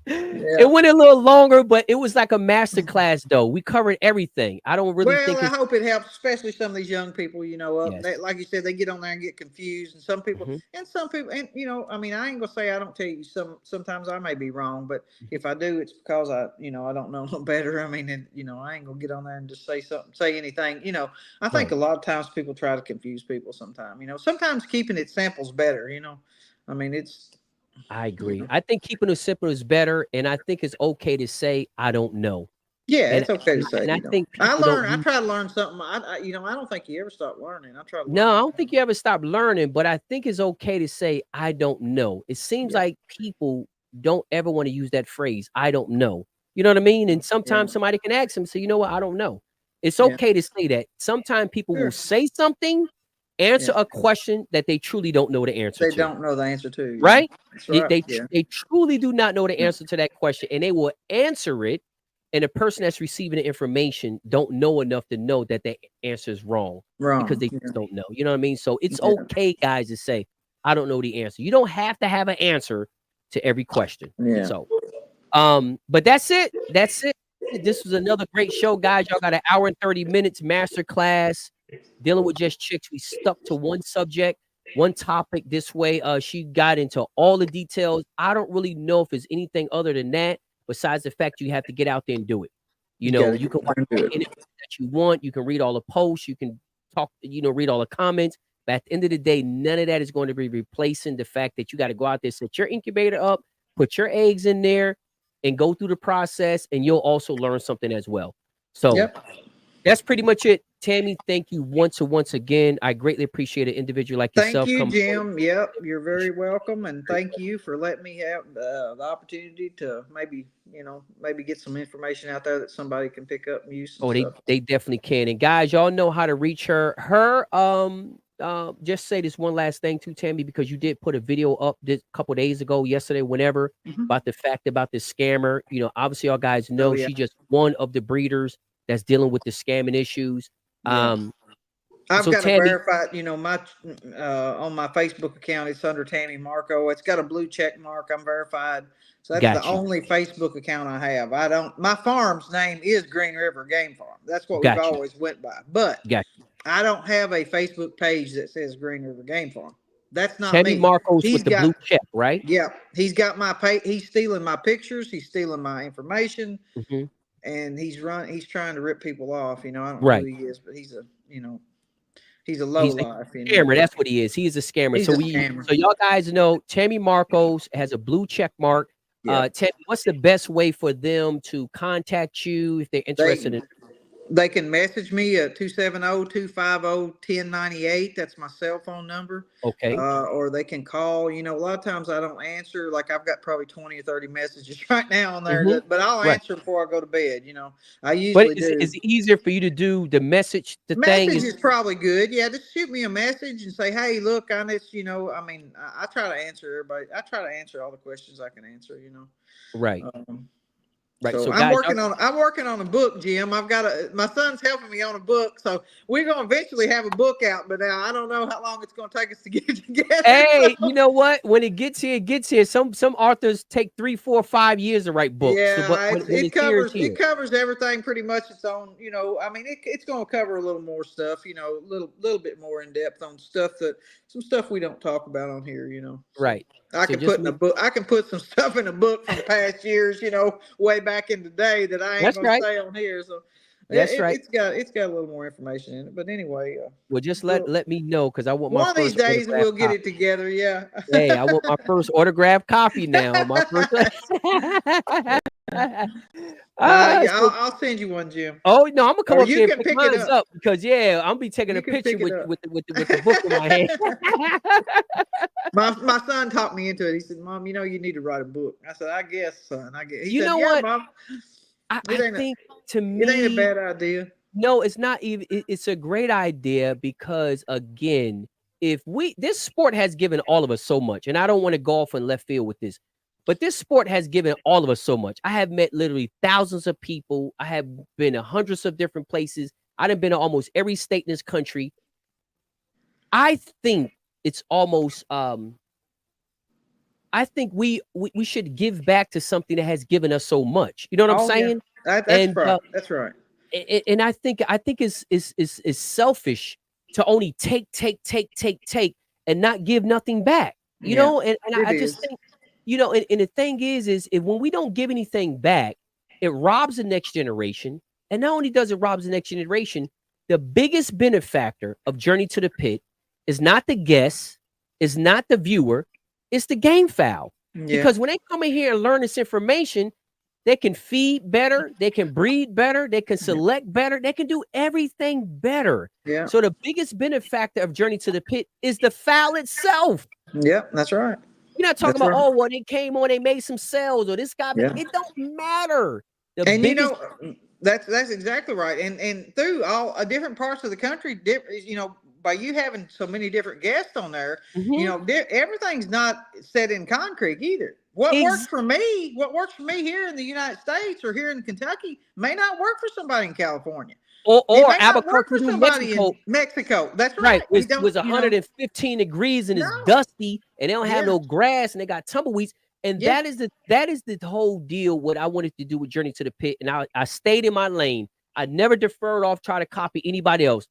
It went a little longer, but it was like a master class, though. We covered everything. I don't really think I hope it helps, especially some of these young people, like you said, they get on there and get confused. And some people, and I mean, I ain't gonna say I don't tell you sometimes I may be wrong, but if I do, it's because I don't know no better. I mean, I ain't gonna get on there and just say anything. I think a lot of times people try to confuse people sometimes. Sometimes keeping it simple is better, I mean, I agree. I think keeping it simple is better, and I think it's okay to say I don't know. Yeah, it's okay to say. And I think I try to learn something. I don't think you ever stop learning. I try to. No, I don't think you ever stop learning, but I think it's okay to say I don't know. It seems like people don't ever want to use that phrase. I don't know. You know what I mean? And sometimes somebody can ask them, say, you know what? I don't know. It's okay to say that. Sometimes people will say something, answer a question that they truly don't know the answer to. They don't know the answer to. Right? They truly do not know the answer to that question, and they will answer it. And the person that's receiving the information don't know enough to know that the answer is wrong because they just don't know. You know what I mean? So it's okay, guys, to say, I don't know the answer. You don't have to have an answer to every question. Yeah. So, but that's it. That's it. This was another great show, guys. Y'all got an hour and 30 minutes master class dealing with just chicks. We stuck to one subject, one topic this way. She got into all the details. I don't really know if there's anything other than that, besides the fact you have to get out there and do it. You know, you can watch all the interviews that you want. You can read all the posts. You can talk, read all the comments. But at the end of the day, none of that is going to be replacing the fact that you got to go out there, set your incubator up, put your eggs in there, and go through the process, and you'll also learn something as well. So that's pretty much it. Tammy, thank you once again. I greatly appreciate an individual like yourself. Thank you, Jim. Yep, you're very welcome, and thank you for letting me have the opportunity to maybe get some information out there that somebody can pick up and use. They definitely can. And guys, y'all know how to reach her. Just say this one last thing too, Tammy, because you did put a video up this couple days ago, yesterday, whenever, about the fact about this scammer. Obviously, y'all guys know she's just one of the breeders that's dealing with the scamming issues. I've got to verify, my on my Facebook account, it's under Tammy Marco. It's got a blue check mark. I'm verified. So that's the only Facebook account I have. My farm's name is Green River Game Farm. That's what we've always went by. But I don't have a Facebook page that says Green River Game Farm. That's not Tammy me. Marcos with the blue check, right? Yeah. He's got my page. He's stealing my pictures. He's stealing my information. And he's trying to rip people off. I don't know who he is, but he's a low life. Scammer. That's what he is. He is a scammer. So y'all guys know Tammy Marcos has a blue check mark. Tammy, what's the best way for them to contact you if they're interested in? They can message me at 270-250-1098. That's my cell phone number. Okay. Or they can call. A lot of times I don't answer. Like I've got probably 20 or 30 messages right now on there, but I'll answer before I go to bed. I usually do. Is it easier for you to do the message? Message is probably good. Yeah, just shoot me a message and say, "Hey, look, I try to answer everybody. I try to answer all the questions I can answer. Right. Right. So I'm working on a book, Jim. My son's helping me on a book, so we're gonna eventually have a book out. But now I don't know how long it's gonna take us to get together. Hey, you know what? When it gets here, it gets here. Some authors take 3, 4, 5 years to write books. Yeah, it covers everything pretty much. Its own, it's gonna cover a little more stuff. A little bit more in depth on some stuff we don't talk about on here. So right. I can put in a book. I can put some stuff in a book from past years, way back in the day that I ain't gonna say on here. So it's got a little more information in it. But anyway, well, just let me know because I want my one of these days we'll get it together. Yeah. Hey, I want my first autographed copy now. My first. I'll send you one, Jim. Oh no, I'm gonna come up here and pick mine up because I'm gonna be taking a picture with the book in my hand. My son talked me into it. He said, "Mom, you need to write a book." I said, "I guess, son. I guess." He said, what? Mom, I think to me, it ain't a bad idea. No, it's not even. It's a great idea because again, this sport has given all of us so much, and I don't want to go off in left field with this. But this sport has given all of us so much. I have met literally thousands of people. I have been to hundreds of different places. I've been to almost every state in this country. I think it's almost I think we should give back to something that has given us so much. You know what I'm saying? Yeah. That's right. That's right. And I think it's selfish to only take and not give nothing back. You know, and I just think. And the thing is if when we don't give anything back, it robs the next generation. And not only does it rob the next generation, the biggest benefactor of Journey to the Pit is not the guest, is not the viewer, it's the game fowl. Yeah. Because when they come in here and learn this information, they can feed better, they can breed better, they can select better, they can do everything better. Yeah. So the biggest benefactor of Journey to the Pit is the fowl itself. Yeah, that's right. You're not talking about, well, they came on, they made some sales, or this guy. Yeah. It don't matter. That's exactly right. And through all different parts of the country, by you having so many different guests on there, everything's not set in concrete either. What works for me here in the United States or here in Kentucky may not work for somebody in California. It or may not work Albuquerque, for New somebody Mexico. in Mexico. That's Right. right. You It was don't, 115 degrees and it's no. dusty and they don't have Yeah. no grass and they got tumbleweeds. And Yeah. that is the whole deal. What I wanted to do with Journey to the Pit. And I stayed in my lane. I never deferred off, try to copy anybody else.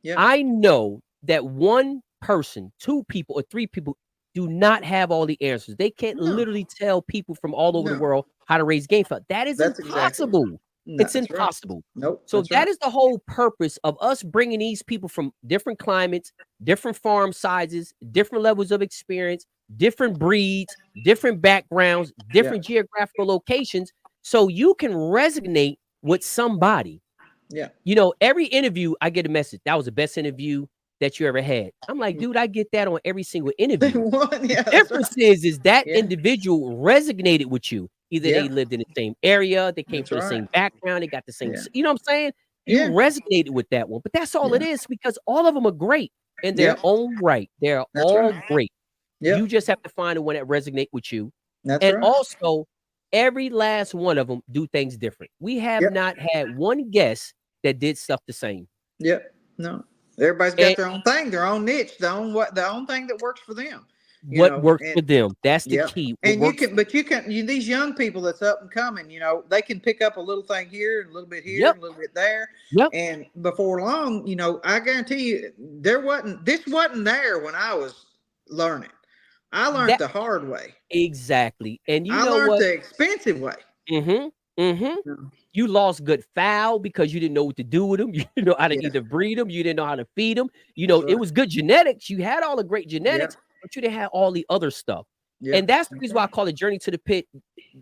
Yeah. I know that one person, two people, or three people do not have all the answers. They can't No. literally tell people from all over the No. world how to raise game fowl. That is That's exactly right. impossible. No, It's that's right. impossible. Nope. So That's that right. is the whole purpose of us bringing these people from different climates, different farm sizes, different levels of experience, different breeds, different backgrounds, different geographical locations, so you can resonate with somebody. Yeah. You know, every interview I get a message. That was the best interview that you ever had. I'm like, dude, I get that on every single interview. Yeah, The difference is that yeah. individual resonated with you. Either they lived in the same area, they came That's from the right. same background, they got the same, Yeah. you know what I'm saying? You Yeah. resonated with that one. But that's all it is, because all of them are great in their own right. They're That's all right. great. Yep. You just have to find the one that resonate with you. That's And right. also, every last one of them do things different. We have not had one guest that did stuff the same. Yep. No. Everybody's got their own thing, their own niche, the own thing that works for them. What works for them. That's the key. And these young people that's up and coming, they can pick up a little thing here, a little bit here, a little bit there. Yep. And before long, I guarantee you, this wasn't there when I was learning. I learned the hard way. Exactly. And I learned the expensive way. You lost good fowl because you didn't know what to do with them. You didn't know how to either breed them. You didn't know how to feed them. It was good genetics. You had all the great genetics, but you didn't have all the other stuff. And that's the reason why I call it Journey to the Pit,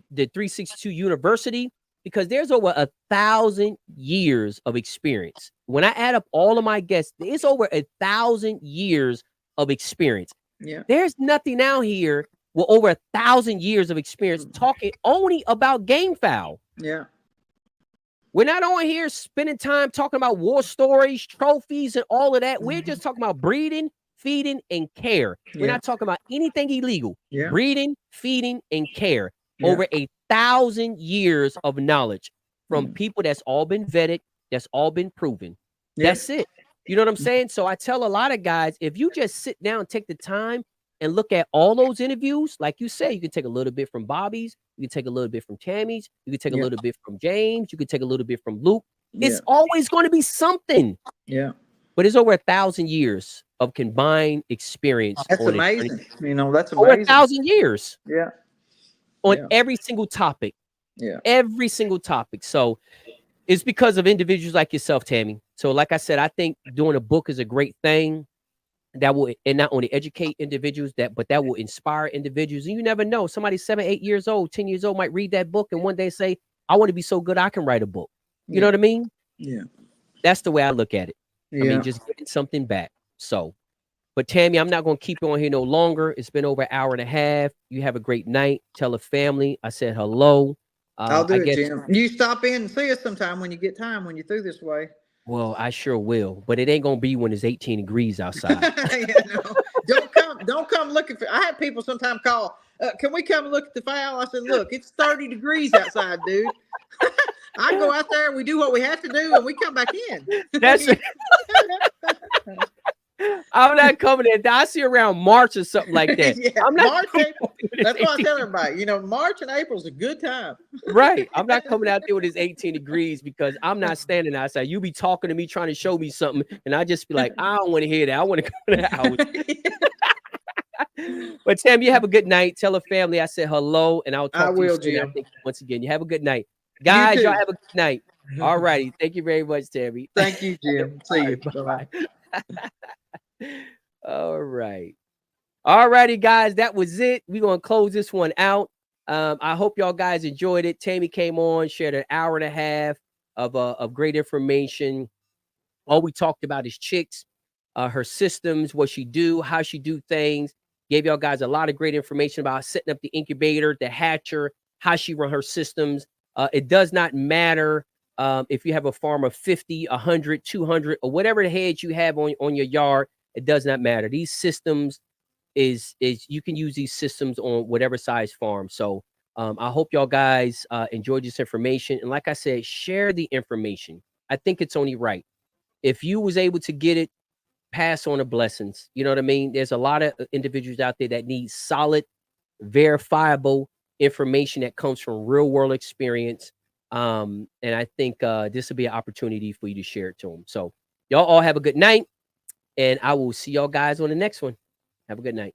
the 362 University, because there's over 1,000 years of experience. When I add up all of my guests, it's over 1,000 years of experience. Yeah. There's nothing out here with over 1,000 years of experience talking only about game fowl. Yeah. We're not on here spending time talking about war stories, trophies, and all of that. We're just talking about breeding, feeding, and care. We're not talking about anything illegal. Breeding, feeding, and care. Over 1,000 years of knowledge from people that's all been vetted, that's all been proven. That's it. You know what I'm saying? So I tell a lot of guys, if you just sit down and take the time and look at all those interviews, like you say, you can take a little bit from Bobby's, you can take a little bit from Tammy's, you can take a little bit from James, you can take a little bit from Luke. It's always going to be something. Yeah. But it's over 1,000 years of combined experience. That's amazing. That's amazing. Over 1,000 years. Yeah. On every single topic. Yeah. Every single topic. So it's because of individuals like yourself, Tammy. So like I said, I think doing a book is a great thing. That will, and not only educate individuals, but that will inspire individuals. And you never know, somebody 7, 8 years old, 10 years old might read that book and one day say, I want to be so good I can write a book. You know what I mean? Yeah. That's the way I look at it. I mean, just getting something back. So, but Tammy, I'm not going to keep you on here no longer. It's been over an hour and a half. You have a great night. Tell the family I said hello. I'll do it, Jim. You stop in and see us sometime when you get time, when you're through this way. Well, I sure will, but it ain't gonna be when it's 18 degrees outside. Don't come looking for. I have people sometimes call. Can we come look at the fowl? I said, look, it's 30 degrees outside, dude. I go out there, we do what we have to do, and we come back in. That's it. I'm not coming in. I see around March or something like that. I'm not March, April. That's why I tell everybody, March and April is a good time. Right. I'm not coming out there with it's 18 degrees because I'm not standing outside. You be talking to me, trying to show me something, and I just be like, I don't want to hear that. I want to come to the house. But Tam, you have a good night. Tell the family I said hello, and I'll talk to you soon. Jim. Thank you once again. You have a good night. Guys, y'all have a good night. All righty. Thank you very much, Tammy. Thank you, Jim. See you. Bye-bye. All right. All righty, guys. That was it. We're going to close this one out. I hope y'all guys enjoyed it. Tammy came on, shared an hour and a half of great information. All we talked about is chicks, her systems, what she do, how she do things. Gave y'all guys a lot of great information about setting up the incubator, the hatcher, how she run her systems. It does not matter if you have a farm of 50, 100, 200, or whatever the heads you have on your yard. It does not matter. These systems is you can use these systems on whatever size farm. So I hope y'all guys enjoyed this information. And like I said, share the information. I think it's only right. If you was able to get it, pass on the blessings. You know what I mean? There's a lot of individuals out there that need solid, verifiable information that comes from real world experience. And I think this will be an opportunity for you to share it to them. So y'all all have a good night, and I will see y'all guys on the next one. Have a good night.